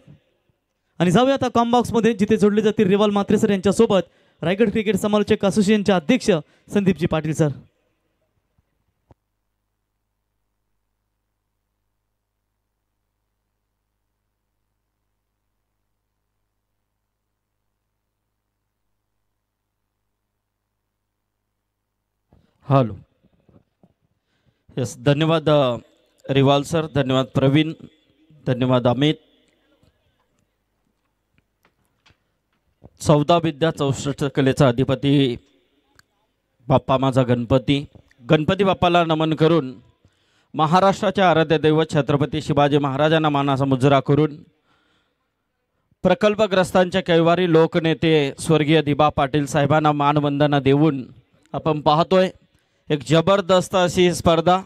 आणि जाऊया आता कॉमबॉक्समध्ये, जिथे जोडले जातील रिवाल म्हात्रे सर यांच्यासोबत रायगड क्रिकेट समालोचक असोसिएशनचे अध्यक्ष संदीपजी पाटील सर. हॅलो. यस, धन्यवाद रिवाल सर, धन्यवाद प्रवीण, धन्यवाद अमित. 14 विद्या 64 कलेचा अधिपती बाप्पा माझा गणपती. गणपती बाप्पाला नमन करून महाराष्ट्राच्या आराध्य दैवत छत्रपती शिवाजी महाराजांना मानाचा मुजरा करून प्रकल्पग्रस्तांच्या कैवारी लोकनेते स्वर्गीय दिबा पाटील साहेबांना मानवंदना देऊन आपण पाहतोय एक जबरदस्त अशी स्पर्धा.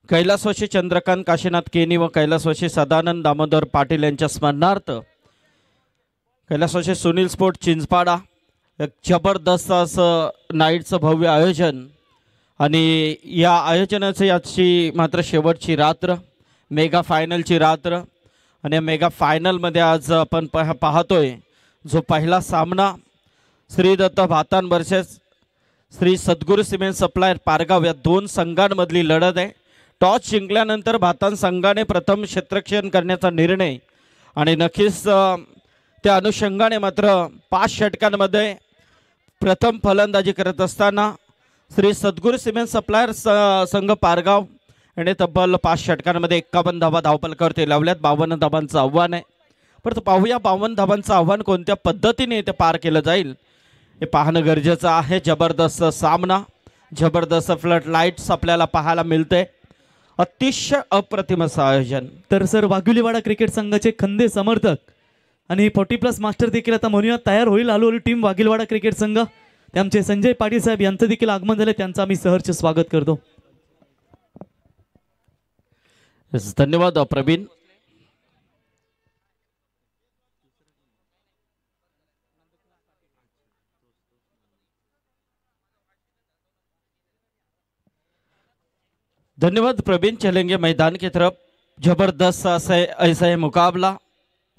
कैलासवासी चंद्रकांत काशीनाथ केनी व कैलासवासी सदानंद दामोदर पाटील यांच्या स्मरणार्थ कैलासवासी सुनील स्पोर्ट चिंचपाडा एक जबरदस्त असं नाईटचं भव्य आयोजन. आणि या आयोजनाचं याची मात्र शेवटची रात्र, मेगा फायनलची रात्र. आणि या मेगा फायनलमध्ये आज आपण पाहतोय जो पहिला सामना श्री दत्त भातान वर्सेस श्री सद्गुरू सिमेंट सप्लायर पारगाव या 2 संघांमधली लढत आहे. टॉस जिंकल्यानंतर भातान संघाने प्रथम क्षेत्ररक्षण करण्याचा निर्णय, आणि नक्कीच त्या अनुषंगाने मात्र 5 षटकांमध्ये प्रथम फलंदाजी करत असताना श्री सद्गुरू सिमेंट सप्लायर संघ पारगाव याने तब्बल 5 षटकांमध्ये 51 धावा धावफलकावरती लावल्यात. 52 धावांचं आव्हान आहे. परंतु पाहूया 52 धावांचं आव्हान कोणत्या पद्धतीने ते पार केलं जाईल हे पाहणं गरजेचं आहे. जबरदस्त सामना, जबरदस्त फ्लड लाईट्स आपल्याला पाहायला मिळते. अतिशय अप्रतिम असं आयोजन. तर सर, वाघुलीवाडा क्रिकेट संघाचे खंदे समर्थक आणि 40+ मास्टर देखील आता म्हणूया तयार होईल हळूहळू टीम वाघिलवाडा क्रिकेट संघ. ते आमचे संजय पाटील साहेब यांचं देखील आगमन झाले, त्यांचं आम्ही सहर्ष स्वागत करतो. धन्यवाद प्रवीण. धन्यवाद प्रवीण। चलेंगे मैदान की तरफ। जबरदस्त ऐसा है मुकाबला।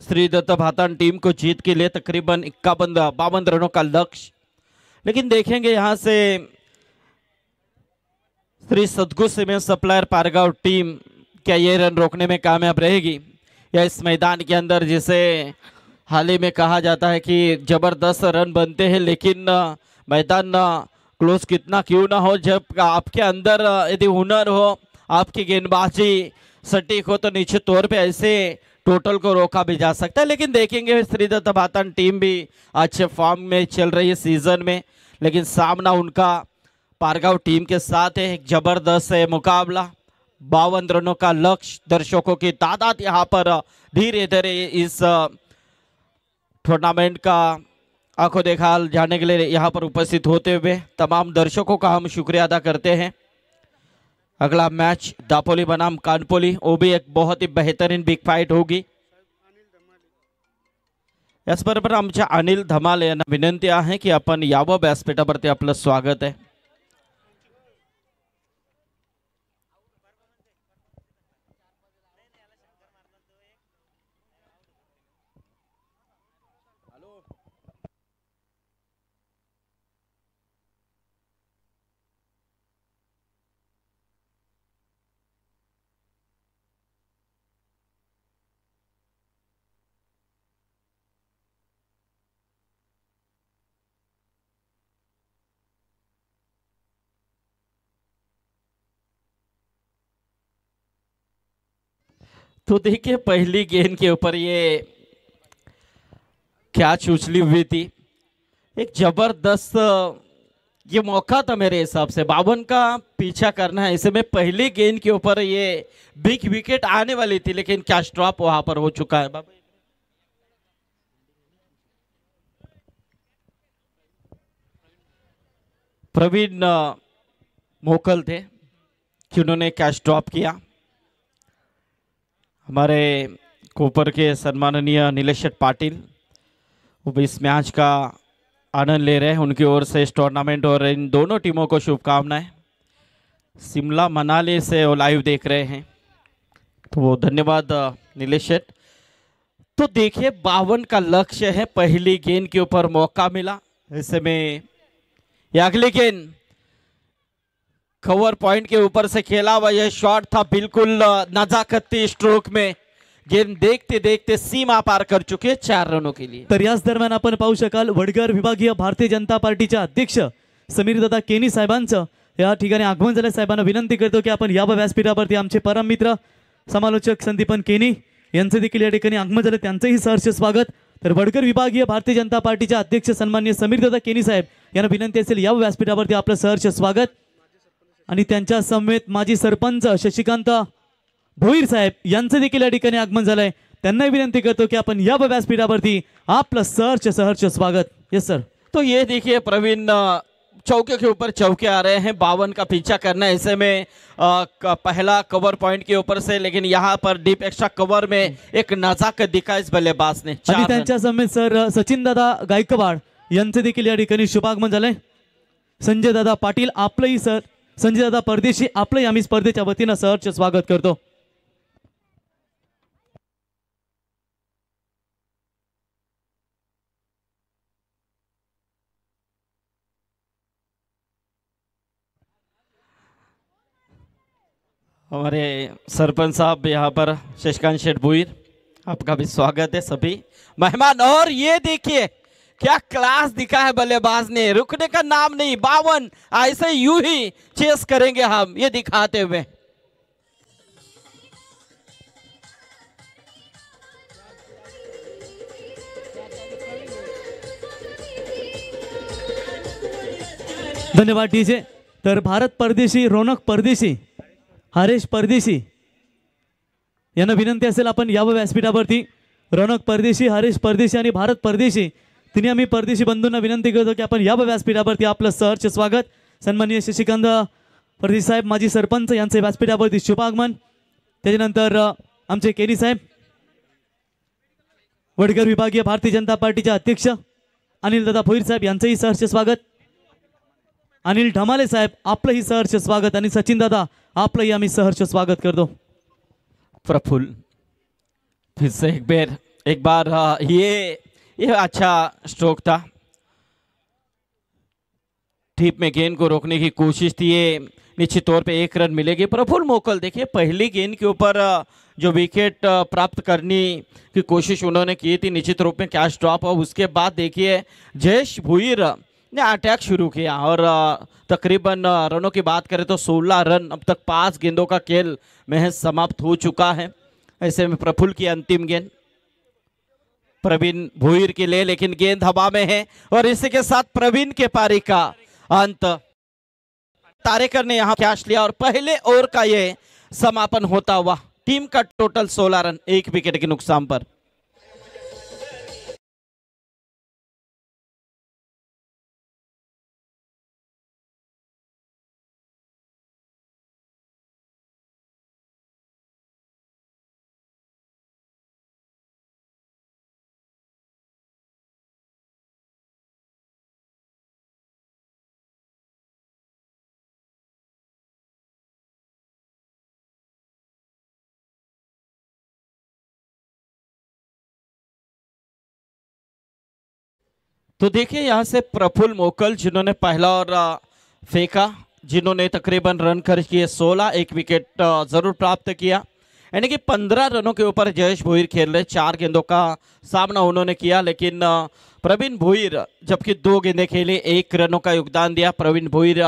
श्री दत्त भातान टीम को जीत के लिए तकरीबन 51-52 रनों का लक्ष्य, लेकिन देखेंगे यहाँ से श्री सद्गुरु सीमेंट सप्लायर पारगांव टीम क्या ये रन रोकने में कामयाब रहेगी या इस मैदान के अंदर, जिसे हाल ही में कहा जाता है कि जबरदस्त रन बनते हैं, लेकिन मैदान क्लोज कितना क्यों ना हो, जब आपके अंदर यदि हुनर हो, आपकी गेंदबाजी सटीक हो, तो निश्चित तौर पे ऐसे टोटल को रोका भी जा सकता है। लेकिन देखेंगे श्री दत्त भातान टीम भी अच्छे फॉर्म में चल रही है सीजन में, लेकिन सामना उनका पारगांव टीम के साथ है। एक जबरदस्त है मुकाबला। 52 रनों का लक्ष्य। दर्शकों की तादाद यहाँ पर धीरे धीरे इस टूर्नामेंट का आंखों देखा जाने के लिए यहाँ पर उपस्थित होते हुए तमाम दर्शकों का हम शुक्रिया अदा करते हैं। अगला मैच दापोली बनाम कानपोली, वो भी एक बहुत ही बेहतरीन बिग फाइट होगी। याचबरोबर आमच्या अनिल धमाले यांना विनंती आहे की आपण यावं व्यासपीठावरती। आपलं स्वागत आहे। तो देखिए पहली गेंद के ऊपर ये कैच उछली हुई थी। एक जबरदस्त ये मौका था मेरे हिसाब से 52 का पीछा करना है। ऐसे में पहली गेंद के ऊपर ये बिग विकेट आने वाली थी, लेकिन कैच ड्रॉप वहां पर हो चुका है। बाबा प्रवीण मोकल थे कि उन्होंने कैच ड्रॉप किया। हमारे कोपर के सम्माननीय नीलेश पाटिल वो भी इस मैच का आनंद ले रहे हैं। उनकी ओर से इस टूर्नामेंट और इन दोनों टीमों को शुभकामनाएं। शिमला मनाली से वो लाइव देख रहे हैं, तो वो धन्यवाद नीलेश। तो देखिए 52 का लक्ष्य है। पहली गेंद के ऊपर मौका मिला। ऐसे में ये अगली गेंद कवर पॉइंट के ऊपर से खेला हुआ यह शॉट था, बिल्कुल नजाकती स्ट्रोक में गेंद देखते देखते सीमा पार कर चुके 4 रनों के लिए। तर याच दरम्यान आपण पाहू शकाल वडगर विभागीय भारतीय जनता पार्टीचे अध्यक्ष समीर दादा केनी साहेबांचं या ठिकाणी आगमन झाले। साहेबांना विनंती करतो की आपण यावं व्यासपीठावरती। आमचे परम मित्र समालोचक संदीपन केनी यांचे देखील या ठिकाणी आगमन झाले, त्यांचंही सहर्ष स्वागत। तर वडगर विभागीय भारतीय जनता पार्टीचे अध्यक्ष सन्माननीय समीर दादा केनी साहेब यांना विनंती असेल यावं व्यासपीठावरती आपलं सहर्ष स्वागत। आणि त्यांच्या समवेत माजी सरपंच शशिकांत भोईर साहेब यांचे देखील या ठिकाणी आगमन झालंय। त्यांनाही विनंती करतो की आपण या व्यासपीठावरती आपलं सहर्ष स्वागत। Yes sir. तो ये देखिए प्रवीण चौके के ऊपर चौके आ रहे हैं। 52 का पीछा करना है। ऐसे में पहला कवर पॉइंट के ऊपर से, लेकिन यहाँ पर डीप एक्स्ट्रा कवर में एक नजाकत दिखा इस बल्लेबाज ने। आणि त्यांच्या समेत सर सचिन दादा गायकवाड यांचे देखील या ठिकाणी शुभागमन झालंय। संजय दादा पाटील आपलंही सर, संजय दादा परदेशी आपलंही आम्ही स्पर्धेच्या वतीनं सहर्ष स्वागत करतो। हमारे सरपंच साहब यहाँ पर शशिकांत शेठ भुईर, आपका भी स्वागत है सभी मेहमान। और ये देखिए क्या क्लास दिखा है बल्लेबाज ने, रुकने का नाम नहीं। 52 ऐसे यूं ही चेस करेंगे हम, ये दिखाते हुए। धन्यवाद डीजे। तर भारत परदेशी, रौनक परदेशी, हरेश परदेशी यांना विनंती असेल आपण यावं व्यासपीठावरती। रौनक परदेशी, हरेश परदेशी आणि भारत परदेशी तिने आम्ही परदेशी बंधूंना विनंती करतो की आपण यावं व्यासपीठावरती आपलं सहर्ष स्वागत। सन्माननीय शशिकांत परदेशी साहेब माजी सरपंच यांचे व्यासपीठावरती शुभागमन। त्याच्यानंतर आमचे केनी साहेब वडगर विभागीय भारतीय जनता पार्टीचे अध्यक्ष अनिल दादा भोईर साहेब यांचेही सहर्ष स्वागत। अनिल ढमाले साहेब आपलंही सहर्ष स्वागत। आणि सचिन दादा आपलंही आम्ही सहर्ष स्वागत करतो. प्रफुल्ल फिर से एक बार ये अच्छा स्ट्रोक था. टीप में गेंद को रोकने की कोशिश थी. ये निश्चित तौर पे 1 रन मिलेगी. प्रफुल्ल मोकल देखिए पहली गेंद के ऊपर जो विकेट प्राप्त करने की कोशिश उन्होंने की थी, निश्चित रूप में कैच ड्रॉप. और उसके बाद देखिए जयेश भुईर ने अटैक शुरू किया और तकरीबन रनों की बात करें तो 16 रन. अब तक 5 गेंदों का खेल महज समाप्त हो चुका है. ऐसे में प्रफुल्ल की अंतिम गेंद प्रवीण भुईर के लिए, लेकिन गेंद हवा में है और इसी के साथ प्रवीण के पारी का अंत. तारेकर ने यहां कैच लिया और पहले ओवर का ये समापन होता हुआ. टीम का टोटल 16 रन 1 विकेट के नुकसान पर. तो देखिए यहाँ से प्रफुल्ल मोकल जिन्होंने पहला और फेंका, जिन्होंने तकरीबन रन खर्च किए 16, 1 विकेट जरूर प्राप्त किया. यानी कि 15 रनों के ऊपर जयेश भुईर खेल रहे. 4 गेंदों का सामना उन्होंने किया, लेकिन प्रवीण भुईर जबकि 2 गेंदें खेली, 1 रनों का योगदान दिया. Pravin Bhuir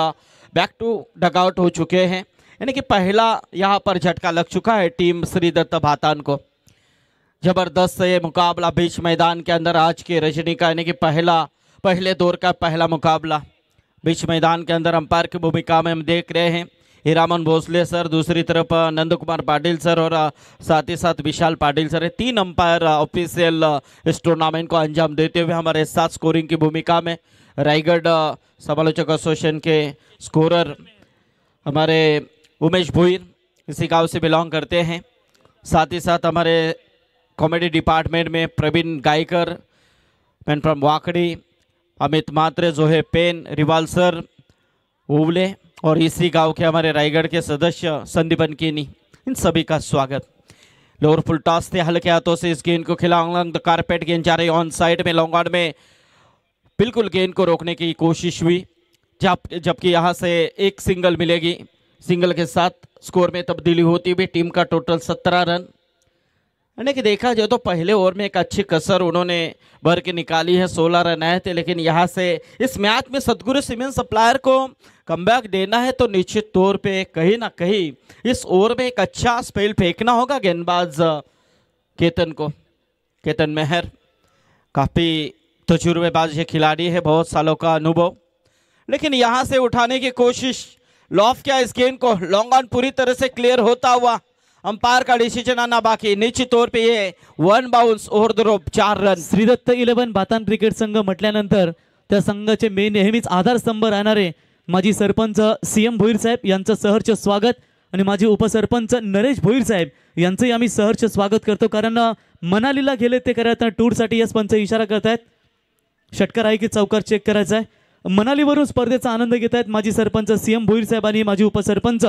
back to dugout हो चुके हैं. यानी कि पहला यहाँ पर झटका लग चुका है टीम श्रीदत्त भातान को. जबरदस्त ये मुकाबला बीच मैदान के अंदर आज के रजनी का, यानी कि पहले दौर का पहला मुकाबला बीच मैदान के अंदर. अंपायर की भूमिका में हम देख रहे हैं हीरामन भोसले सर, दूसरी तरफ नंद कुमार पाटिल सर और साथ ही साथ विशाल पाटिल सर. 3 अंपायर ऑफिशियल इस टूर्नामेंट को अंजाम देते हुए हमारे साथ स्कोरिंग की भूमिका में रायगढ़ समालोचक एसोसिएशन के स्कोरर हमारे उमेश भुईर, इसी गांव से बिलोंग करते हैं. साथ ही साथ हमारे कॉमेडी डिपार्टमेंट में प्रवीण गायकर, मैन फ्रॉम वाकड़ी, अमित मात्रे, जोहे पेन, रिवाल सर ओवले और इसी गांव के हमारे रायगढ़ के सदस्य संदीप अनकीनी, इन सभी का स्वागत. लोअर फुल टॉस से हल्के हाथों से इस गेंद को खिला अलॉन्ग द कारपेट. गेंद जा रही ऑन साइड में, लॉन्ग ऑन में बिल्कुल गेंद को रोकने की कोशिश हुई, जबकि यहाँ से एक सिंगल मिलेगी. सिंगल के साथ स्कोर में तब्दीली होती हुई टीम का टोटल 17 रन. यानी कि देखा जाए तो पहले ओवर में एक अच्छी कसर उन्होंने भर के निकाली है. 16 रन आए थे, लेकिन यहाँ से इस मैच में सदगुरु सीमेंट सप्लायर को कमबैक देना है तो निश्चित तौर पे कहीं ना कहीं इस ओवर में एक अच्छा स्पेल फेंकना होगा गेंदबाज केतन को. केतन मेहर काफ़ी तजुर्बेबाज ये खिलाड़ी है, बहुत सालों का अनुभव, लेकिन यहाँ से उठाने की कोशिश. लॉफ किया इस गेंद को, लॉन्ग ऑन पूरी तरह से क्लियर होता हुआ. अंपायर का डिसीजन आना बाकी. निश्चित तौर पे ये 1 bounce over the rope, 4 run. Shridatta 11 Bhatan cricket संघ म्हटल्यानंतर त्या संघाचे नेहमीच आधारस्तंभ राहणारे माजी सरपंच CM भोईर साहेब यांचं सहर्ष स्वागत आणि माजी उपसरपंच नरेश भोईर साहेब यांचंही आम्ही सहर्ष स्वागत करतो. कारण मनालीला गेले ते करत टूरसाठी यस पंच इशारा करतायत. षटकार आहे की चौकार चेक करायचा आहे. मनालीवरून स्पर्धेचा आनंद घेत आहेत माजी सरपंच CM भोईर साहेब आणि माजी उपसरपंच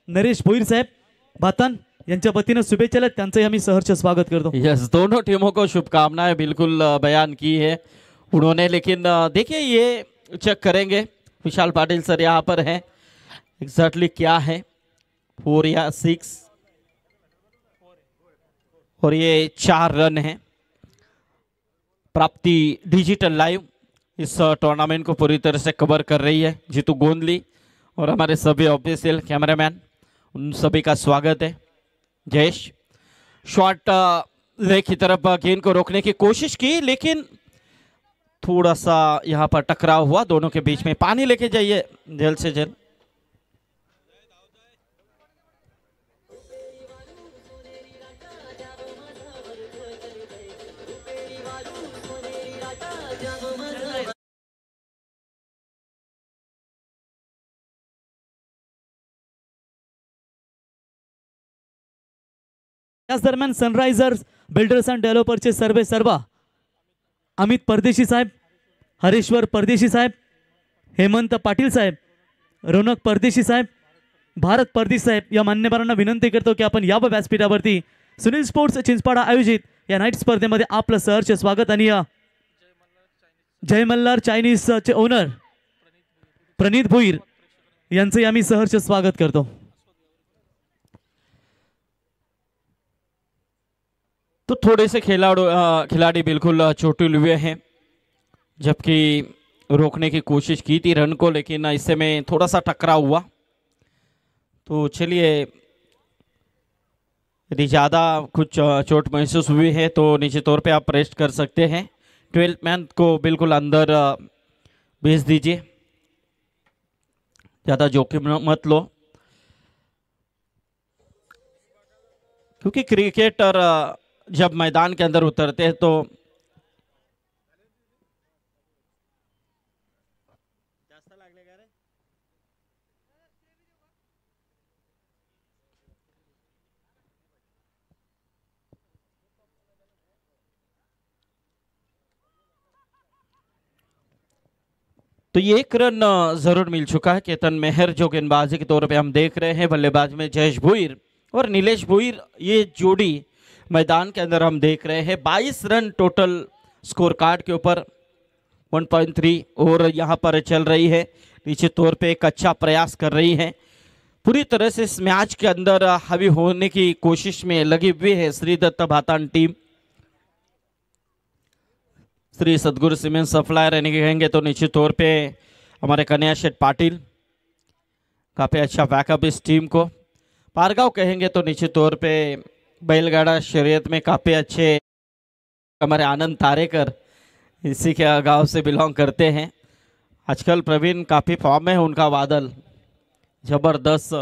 नरेश भोईर साहेब. भातान यांच्या वतीने शुभेच्छा, त्यांचंही आम्ही सहर्ष स्वागत करतो. यस, दोनों टीमों को शुभकामनाएं बिल्कुल बयान की है उन्होंने. लेकिन देखिए ये चेक करेंगे, विशाल पाटिल सर यहाँ पर हैं, एग्जैक्टली क्या है 4 या 6 और ये 4 रन है. प्राप्ति डिजिटल लाइव इस टूर्नामेंट को पूरी तरह से कवर कर रही है. जीतू गोंदली और हमारे सभी ऑफिशियल कैमरामैन, उन सभी का स्वागत है. जयेश शॉट लेग की तरफ गेंद को रोकने की कोशिश की, लेकिन थोड़ा सा यहाँ पर टकराव हुआ दोनों के बीच में. पानी लेके जाइए जल्द से जल्द. याच दरम्यान सनरायझर्स बिल्डर्स अँड डेव्हलपरचे सर्वा अमित परदेशी साहेब, हरेश्वर परदेशी साहेब, हेमंत पाटील साहेब, रौनक परदेशी साहेब, भारत परदेश साहेब या मान्यवरांना विनंती करतो की आपण यावं व्यासपीठावरती सुनील स्पोर्ट्स चिंचपाडा आयोजित या नाईट स्पर्धेमध्ये आपलं सहर्ष स्वागत आणि जय मल्हार चायनीजचे ओनर प्रणित भोईर यांचे आम्ही सहर्ष स्वागत करतो। तो थोड़े से खिलाड़ी बिल्कुल चोटिल हुए हैं, जबकि रोकने की कोशिश की थी रन को, लेकिन इससे में थोड़ा सा टकराव हुआ। तो चलिए, यदि ज़्यादा कुछ चोट महसूस हुई है तो निश्चित तौर पे आप रेस्ट कर सकते हैं। 12th मैन को बिल्कुल अंदर भेज दीजिए, ज़्यादा जोखिम मत लो, क्योंकि क्रिकेटर जब मैदान के अंदर उतरते हैं तो तो ये एक रन जरूर मिल चुका है। केतन मेहर जो गेंदबाजी के तौर पे हम देख रहे हैं, बल्लेबाज में जयेश भोईर और नीलेश भोईर, ये जोड़ी मैदान के अंदर हम देख रहे हैं। 22 रन टोटल स्कोर कार्ड के ऊपर 1.3 और यहाँ पर चल रही है। निश्चित तौर पे एक अच्छा प्रयास कर रही है, पूरी तरह से इस मैच के अंदर हावी होने की कोशिश में लगी हुई है श्री दत्त भातान टीम। श्री सदगुरु सीमेंट सप्लायर यानी कि कहेंगे तो निश्चित तौर पे हमारे कन्या शेठ पाटिल, काफ़ी अच्छा बैकअप इस टीम को। पारगांव कहेंगे तो निश्चित तौर पे बैलगाड़ा शरीयत में काफ़ी अच्छे हमारे आनंद तारेकर इसी के गांव से बिलोंग करते हैं। आजकल प्रवीण काफ़ी फॉर्म में है, उनका बादल जबरदस्त।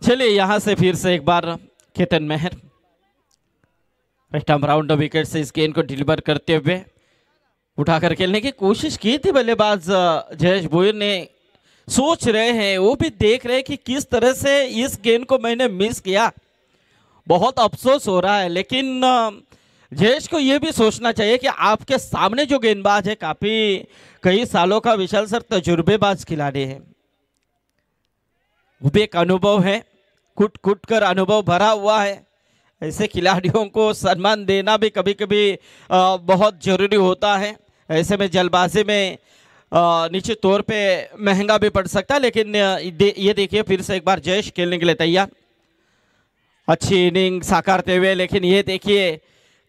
चलिए यहाँ से फिर से एक बार Ketan Mehar right round wicket से इस गेंद को डिलीवर करते हुए उठाकर खेलने की कोशिश की थी बल्लेबाज जयेश भोईर ने। सोच रहे हैं, वो भी देख रहे हैं कि किस तरह से इस गेंद को मैंने मिस किया, बहुत अफसोस हो रहा है। लेकिन जयेश को यह भी सोचना चाहिए कि आपके सामने जो गेंदबाज है काफी कई सालों का विशाल सर तजुर्बेबाज खिलाड़ी है, वो भी एक अनुभव है, कुट कुट कर अनुभव भरा हुआ है। ऐसे खिलाड़ियों को सम्मान देना भी कभी कभी बहुत जरूरी होता है। ऐसे में जल्दबाजी में निश्चित तौर पे महंगा भी पड़ सकता है। लेकिन ये देखिए फिर से एक बार जयेश खेलने के लिए तैयार, अच्छी इनिंग साकारते हुए। लेकिन ये देखिए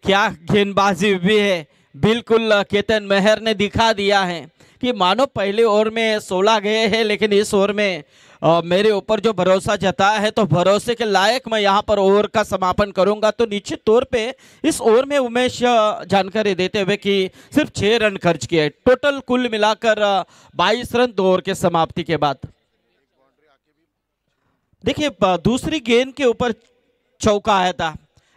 क्या गेंदबाजी भी है, बिल्कुल केतन मेहर ने दिखा दिया है कि मानो पहले ओवर में 16 गए हैं, लेकिन इस ओवर में मेरे ऊपर जो भरोसा जताया है तो भरोसे के लायक मैं यहाँ पर ओवर का समापन करूंगा। तो निश्चित तौर पे इस ओवर में उमेश जानकारी देते हुए कि सिर्फ 6 रन खर्च किए, टोटल कुल मिलाकर 22 रन 2 ओवर के समाप्ति के बाद। देखिए दूसरी गेंद के ऊपर चौका आया था,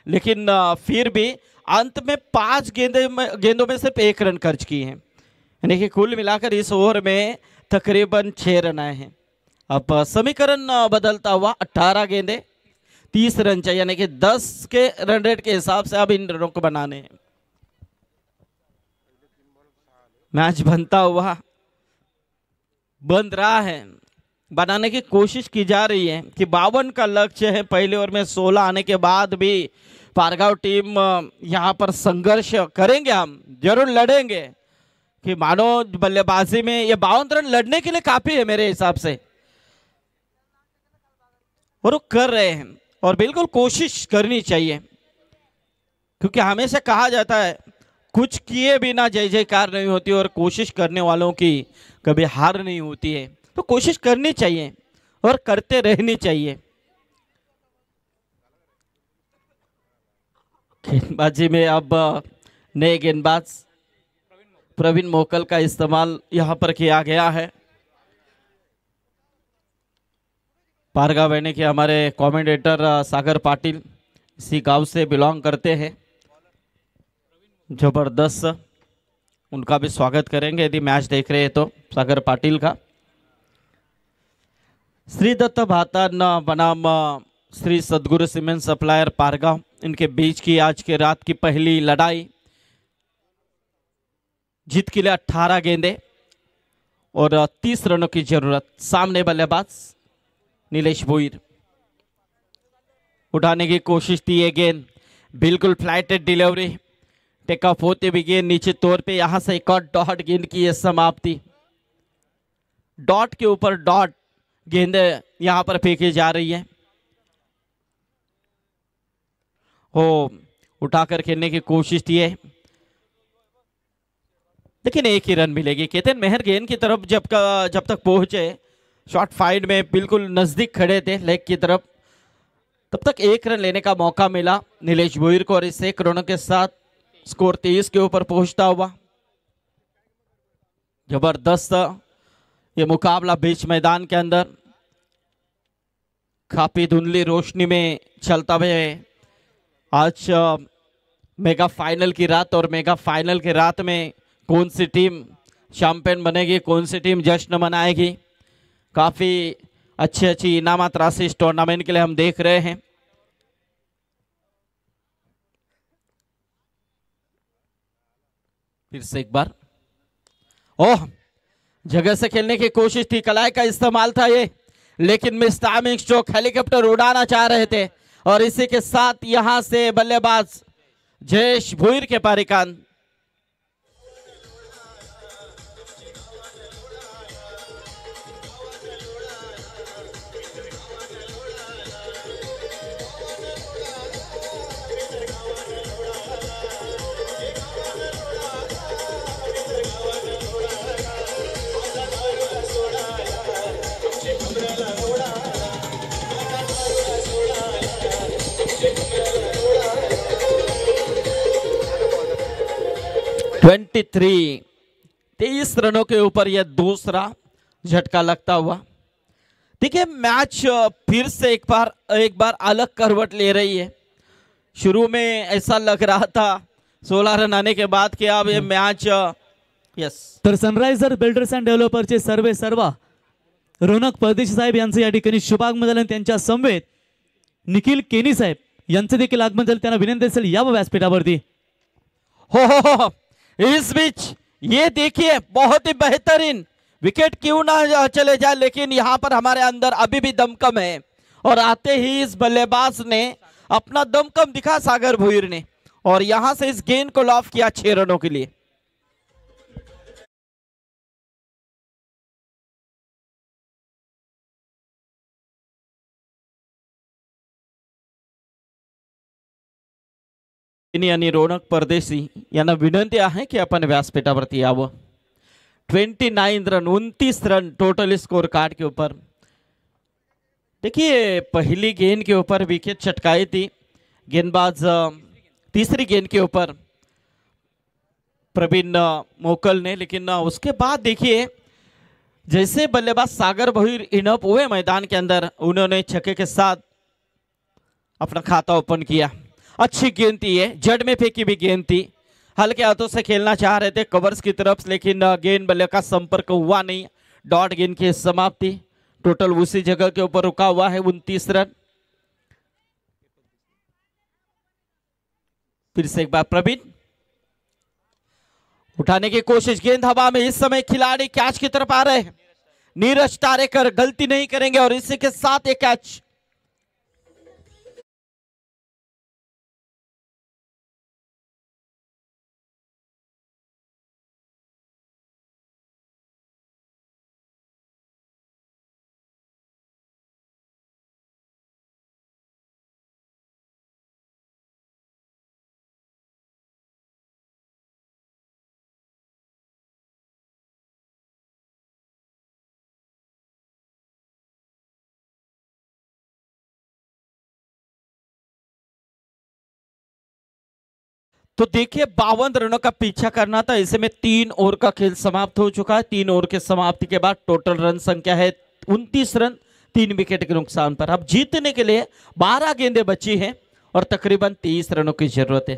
लेकिन फिर भी अंत में 5 गेंदों में सिर्फ 1 रन खर्च किए हैं, यानी कि कुल मिलाकर इस ओवर में तकरीबन 6 रन आए हैं। अब समीकरण बदलता हुआ 18 गेंदे 30 रन चाहिए, यानी कि 10 के रन रेट के हिसाब से अब इन रनों को बनाने हैं। मैच बनता हुआ बन रहा है, बनाने की कोशिश की जा रही है कि 52 का लक्ष्य है। पहले ओवर में 16 आने के बाद भी पारगांव टीम यहाँ पर संघर्ष करेंगे, हम जरूर लड़ेंगे कि मानो बल्लेबाजी में ये 52 रन लड़ने के लिए काफी है मेरे हिसाब से, और वो कर रहे हैं और बिल्कुल कोशिश करनी चाहिए, क्योंकि हमेशा कहा जाता है कुछ किए बिना जय जयकार नहीं होती और कोशिश करने वालों की कभी हार नहीं होती है। तो कोशिश करनी चाहिए और करते रहनी चाहिए। गेंदबाजी में अब नए गेंदबाज प्रवीण मोकल का इस्तेमाल यहां पर किया गया है। पारगांव यानी कि हमारे कमेंटेटर सागर पाटिल इसी गांव से बिलोंग करते हैं, जबरदस्त, उनका भी स्वागत करेंगे यदि मैच देख रहे हैं तो सागर पाटिल का। श्री दत्त भातान बनाम श्री सदगुरु सीमेंट सप्लायर पारगांव, इनके बीच की आज के रात की पहली लड़ाई। जीत के लिए 18 गेंदे और 30 रनों की जरूरत। सामने बल्लेबाज नीलेश भोईर, उठाने की कोशिश थी ये गेंद, बिल्कुल फ्लाइटेड डिलीवरी, टेक ऑफ होते भी गेंद नीचे तौर पे, यहां से एक और डॉट गेंद की ये समाप्ति। डॉट के ऊपर डॉट गेंद यहां पर फेंकी जा रही है। हो उठाकर खेलने की कोशिश थी है, लेकिन एक ही रन मिलेगी। केतन मेहर गेंद की तरफ जब तक पहुंचे, शॉट फाइड में बिल्कुल नजदीक खड़े थे लेग की तरफ, तब तक एक रन लेने का मौका मिला नीलेश भोईर को, और इससे 1 रनों के साथ स्कोर 23 के ऊपर पहुंचता हुआ। जबरदस्त ये मुकाबला बीच मैदान के अंदर काफी धुंधली रोशनी में चलता हुए आज मेगा फाइनल की रात, और मेगा फाइनल की रात में कौन सी टीम चैंपियन बनेगी, कौन सी टीम जश्न मनाएगी, काफी अच्छी इनामत राशि इस टूर्नामेंट के लिए हम देख रहे हैं। फिर से एक बार ओह, जगह से खेलने की कोशिश थी, कलाई का इस्तेमाल था ये, लेकिन मिस टाइमिंग स्ट्रोक, हेलीकॉप्टर उड़ाना चाह रहे थे, और इसी के साथ यहां से बल्लेबाज जयेश भोईर के पारिकान। ट्वेंटी 23 रनों के ऊपर यह दूसरा झटका लगता हुआ। देखिए मैच फिर से एक बार अलग करवट ले रही है। शुरू में ऐसा लग रहा था 16 रन आने के बाद कि अब ये मैच यस। तर सनरायझर बिल्डर्स अँड डेव्हलपरचे सर्वा रोनक परदेशी साहेब यांचं या ठिकाणी शुभागमन झालं, त्यांच्या समवेत निखिल केनी साहेब यांचं देखील आगमन झालं, त्यांना विनंती असेल या व्यासपीठावरती। हो, इस बीच ये देखिए बहुत ही बेहतरीन विकेट क्यों ना चले जाए, लेकिन यहाँ पर हमारे अंदर अभी भी दमकम है, और आते ही इस बल्लेबाज ने अपना दमकम दिखा सागर भोईर ने, और यहां से इस गेंद को लॉफ किया 6 रनों के लिए। आणि रोनक परदेशी यांना विनंती आहे की आपण व्यासपीठावरती यावं। 29 run 29 run total score card के ऊपर। देखिए पहली गेंद के ऊपर विकेट चटकाई थी गेंदबाज, तीसरी गेंद के ऊपर प्रवीण मोकल ने, लेकिन उसके बाद देखिए जैसे बल्लेबाज सागर भोईर इनअप हुए मैदान के अंदर, उन्होंने छक्के के साथ अपना खाता ओपन किया। अच्छी गेंद थी ये, जड़ में फेंकी भी गेंद थी, हल्के हाथों से खेलना चाह रहे थे कवर्स की तरफ, लेकिन गेंद बल्ले का संपर्क हुआ नहीं। डॉट गेंद की समाप्ति, टोटल उसी जगह के ऊपर रुका हुआ है 29 रन। फिर से एक बार प्रवीण उठाने की कोशिश, गेंद हवा में, इस समय खिलाड़ी कैच की तरफ आ रहे हैं। नीरज तारेकर गलती नहीं करेंगे, और इसी के साथ एक कैच। तो देखिए 52 रनों का पीछा करना था, ऐसे में 3 ओवर का खेल समाप्त हो चुका है। 3 ओवर के समाप्ति के बाद टोटल रन संख्या है 29 रन, 3 विकेट के नुकसान पर। अब जीतने के लिए 12 गेंदें बची हैं और तकरीबन 23 रनों की जरूरत है।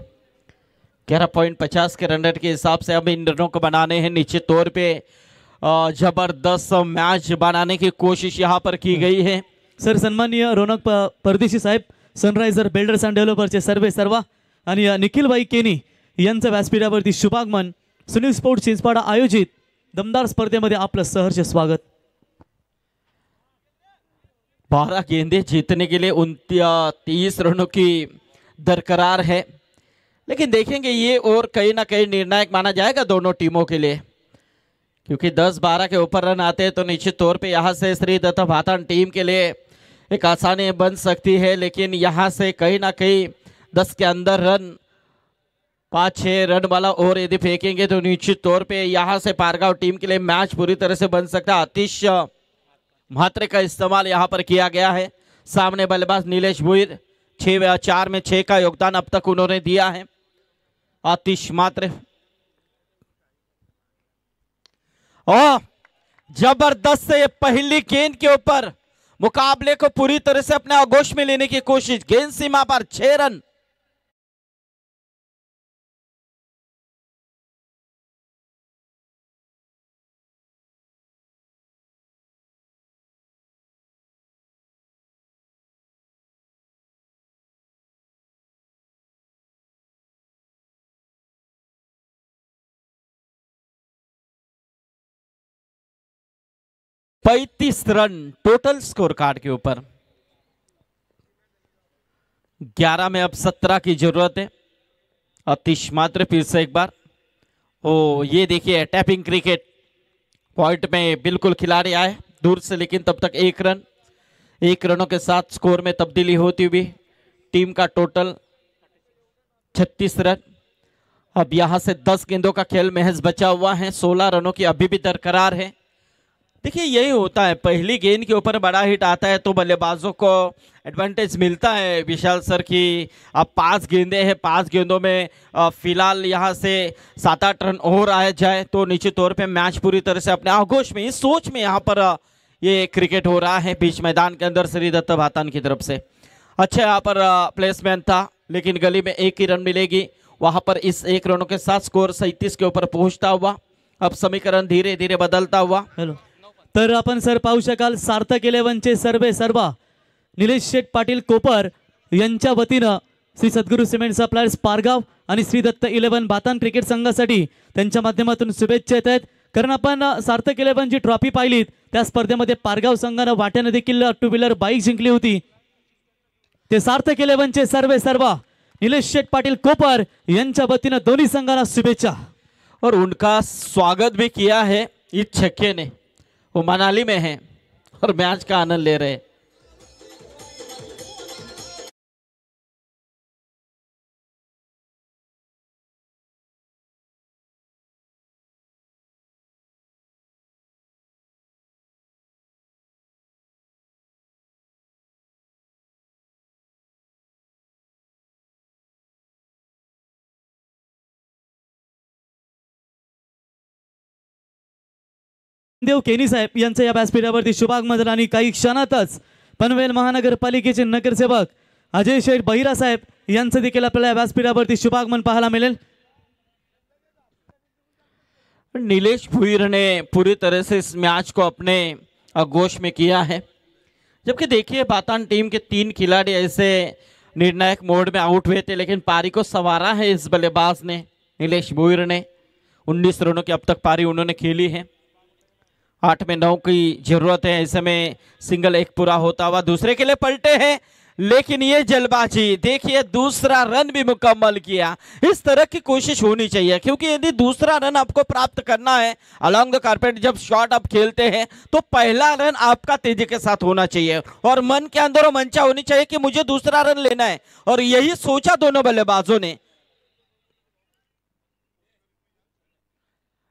11.50 के रन रेट के हिसाब से अब इन रनों को बनाने हैं। निश्चित तौर पे जबरदस्त मैच बनाने की कोशिश यहाँ पर की गई है। सर सन्माननीय रोनक परदेशी साहेब, सनरायझर बिल्डर्स अँड डेव्हलपरचे सर्वा आणि निखिल भाई केनी यांचं व्यासपीठावरती शुभागमन सुनील स्पोर्ट्स चिंचपाडा आयोजित दमदार स्पर्धेमध्ये आपलं सहर्ष स्वागत। 12 गेंदें जीतने के लिए 29 रनों की दरकरार है, लेकिन देखेंगे ये और कहीं ना कहीं निर्णायक माना जाएगा दोनों टीमों के लिए, क्योंकि 10-12 के ऊपर रन आते हैं तो निश्चित तौर पे यहाँ से श्री दत्त भातन टीम के लिए एक आसानी बन सकती है। लेकिन यहाँ से कहीं ना कहीं 10 के अंदर रन 5-6 रन वाला और यदि फेंकेंगे तो निश्चित तौर पे यहाँ से पारगांव टीम के लिए मैच पूरी तरह से बन सकता है। आतिश म्हात्रे का इस्तेमाल यहाँ पर किया गया है। सामने बल्लेबाज नीलेश भुईर 4 में 6 का योगदान अब तक उन्होंने दिया है। आतिश म्हात्रे और जबरदस्त से पहली गेंद के ऊपर मुकाबले को पूरी तरह से अपने आगोश में लेने की कोशिश। गेंद सीमा पर 6 रन। पैंतीस रन टोटल स्कोर कार्ड के ऊपर। 11 में अब 17 की जरूरत है। आतिश म्हात्रे फिर से एक बार, ओ ये देखिए टैपिंग क्रिकेट पॉइंट में बिल्कुल खिलाड़ी आए दूर से, लेकिन तब तक 1 रन। 1 रनों के साथ स्कोर में तब्दीली होती हुई टीम का टोटल 36 रन। अब यहां से 10 गेंदों का खेल महज बचा हुआ है। 16 रनों की अभी भी दरकरार है। देखिए यही होता है, पहली गेंद के ऊपर बड़ा हिट आता है तो बल्लेबाजों को एडवांटेज मिलता है विशाल सर की। अब 5 गेंदें हैं, 5 गेंदों में फिलहाल यहाँ से 7-8 रन और आया जाए तो निश्चित तौर पे मैच पूरी तरह से अपने आगोश में, इस सोच में यहाँ पर ये क्रिकेट हो रहा है बीच मैदान के अंदर श्री दत्त भातन की तरफ से। अच्छा यहाँ पर प्लेसमेंट था, लेकिन गली में 1 ही रन मिलेगी। वहां पर इस 1 रनों के साथ स्कोर 37 के ऊपर पहुंचता हुआ अब समीकरण धीरे धीरे बदलता हुआ। हॅलो, तर आपण सर पाहू शकाल सार्थक 11चे सर्वा निलेश शेठ पाटील कोपर यांच्या वतीनं श्री सद्गुरू सिमेंट सप्लायर्स पारगाव आणि श्री दत्त 11 भातन क्रिकेट संघासाठी त्यांच्या माध्यमातून शुभेच्छा येत आहेत। कारण आपण सार्थक 11 जी ट्रॉफी पाहिलीत त्या स्पर्धेमध्ये पारगाव संघानं वाट्याने देखील 2 व्हीलर बाईक जिंकली होती। ते सार्थक 11चे सर्वा निलेश शेठ पाटील कोपर यांच्या वतीनं दोन्ही संघांना शुभेच्छा। और उनका स्वागत भी किया है इस छक्के ने। वो मनाली में हैं और मैच का आनंद ले रहे हैं। देव केनी साहेब यांचं या व्यासपीठावरती शुभागमन आणि काही क्षणातच पनवेल महानगरपालिकेचे नगरसेवक अजय शेठ बहिरा साहेब यांचं देखील आपल्याला व्यासपीठावरती शुभागमन पाहायला मिळेल। नीलेश भुईर ने पूरी तरह से इस मैच को अपने आगोश में किया है, जबकि देखिए भातन टीम के 3 खिलाड़ी ऐसे निर्णायक मोड में आउट हुए थे, लेकिन पारी को संवारा है इस बल्लेबाज ने नीलेश भुईर ने। 19 रनों की अब तक पारी उन्होंने खेली है। 8 में 9 की जरूरत है। ऐसे में सिंगल 1 पूरा होता हुआ दूसरे के लिए पलटे हैं, लेकिन ये जल्दबाजी देखिए दूसरा रन भी मुकम्मल किया। इस तरह की कोशिश होनी चाहिए, क्योंकि यदि दूसरा रन आपको प्राप्त करना है अलॉन्ग द कारपेट, जब शॉट आप खेलते हैं तो पहला रन आपका तेजी के साथ होना चाहिए और मन के अंदर मंशा होनी चाहिए कि मुझे दूसरा रन लेना है, और यही सोचा दोनों बल्लेबाजों ने।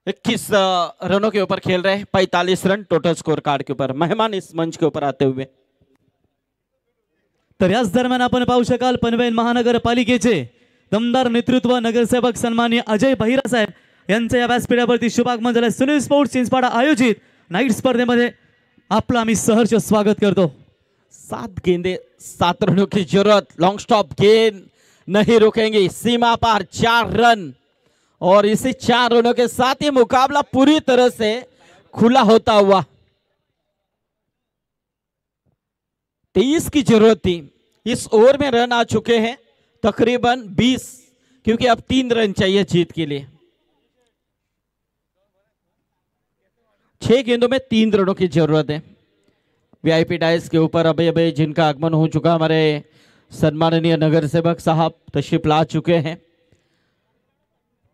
21 रनों के ऊपर खेल रहे हैं, 45 रन टोटल स्कोर कार्ड के ऊपर मेहमान इस मंच के ऊपर आते हुए। तर याच दरम्यान आपण पाहू शकाल पनवेल महानगरपालिकेचे दमदार नेतृत्व नगरसेवक सन्माननीय अजय बहिरा साहेब यांचं या व्यासपीठावरती शुभागमन झालं। सुनील स्पोर्ट्स चिंचपाडा आयोजित नाईट स्पर्धेमध्ये आपलं आम्ही सहर्ष स्वागत करतो। 7 गेंदे 7 रनों की जरूरत। लॉन्ग स्टॉप गेंद नहीं रुकेंगी, सीमा पार 4 रन, और इसी 4 रनों के साथ ये मुकाबला पूरी तरह से खुला होता हुआ। 23 की जरूरत थी, इस ओवर में रन आ चुके हैं तकरीबन 20, क्योंकि अब 3 रन चाहिए जीत के लिए। 6 गेंदों में 3 रनों की जरूरत है। वीआईपी डाइस के ऊपर अभी अभी जिनका आगमन हो चुका, हमारे सम्माननीय नगर सेवक साहब तशरीफ ला चुके हैं।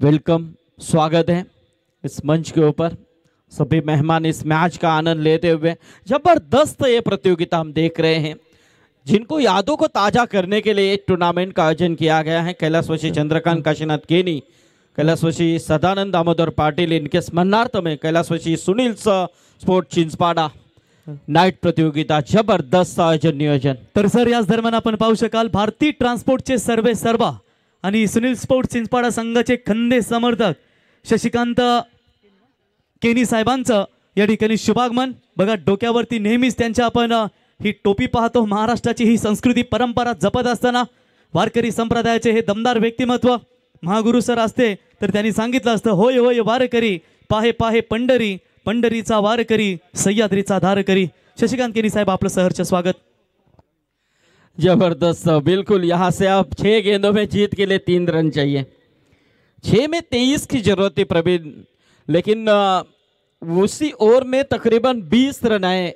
वेलकम, स्वागत है इस मंच के ऊपर। सभी मेहमान इस मैच का आनंद लेते हुए जबरदस्त ये प्रतियोगिता हम देख रहे हैं, जिनको यादों को ताजा करने के लिए टूर्नामेंट का आयोजन किया गया है। कैलाशवासी चंद्रकांत काशीनाथ केनी, कैलाशवासी सदानंद दामोदर पाटिल, इनके स्मरणार्थ में कैलाशवासी सुनील स्पोर्ट चिंचपाडा नाईट प्रतियोगिता जबरदस्त आयोजन नियोजन। तर सर याच दरम्यान आपण पाहू शकाल भारती ट्रान्सपोर्टचे सर्वे सर्वा आणि सुनील स्पोर्ट चिंचपाडा संघाचे खंदे समर्थक शशिकांत केनी साहेबांचं या ठिकाणी शुभागमन। बघा डोक्यावरती नेहमीच त्यांच्या आपण ही टोपी पाहतो। महाराष्ट्राची ही संस्कृती परंपरा जपत असताना वारकरी संप्रदायाचे हे दमदार व्यक्तिमत्व महागुरु सर असते तर त्यांनी सांगितलं असतं, होय होय वारकरी पाहे पाहे पंढरी, पंढरीचा वारकरी सह्याद्रीचा धारकरी। शशिकांत केनी साहेब आपलं सहर्ष स्वागत। जबरदस्त, बिल्कुल। यहाँ से अब 6 गेंदों में जीत के लिए 3 रन चाहिए। 6 में 23 की जरूरत थी प्रवीण, लेकिन उसी ओवर में तकरीबन 20 रन आए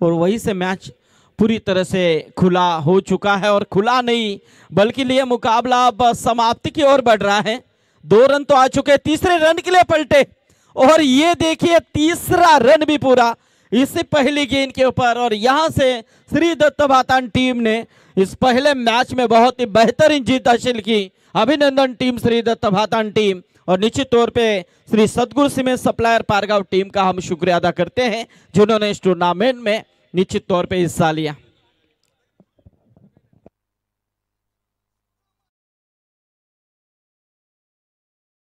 और वहीं से मैच पूरी तरह से खुला हो चुका है। और खुला नहीं बल्कि ये मुकाबला अब समाप्ति की ओर बढ़ रहा है। 2 रन तो आ चुके, तीसरे रन के लिए पलटे और ये देखिए तीसरा रन भी पूरा इससे पहली गेंद के ऊपर। और यहां से श्री दत्त भातान टीम ने इस पहले मैच में बहुत ही बेहतरीन जीत हासिल की। अभिनंदन टीम श्री दत्त भातान टीम, और निश्चित तौर पे श्री सदगुरु सीमेंट सप्लायर पारगांव टीम का हम शुक्रिया अदा करते हैं जिन्होंने इस टूर्नामेंट में निश्चित तौर पे हिस्सा लिया।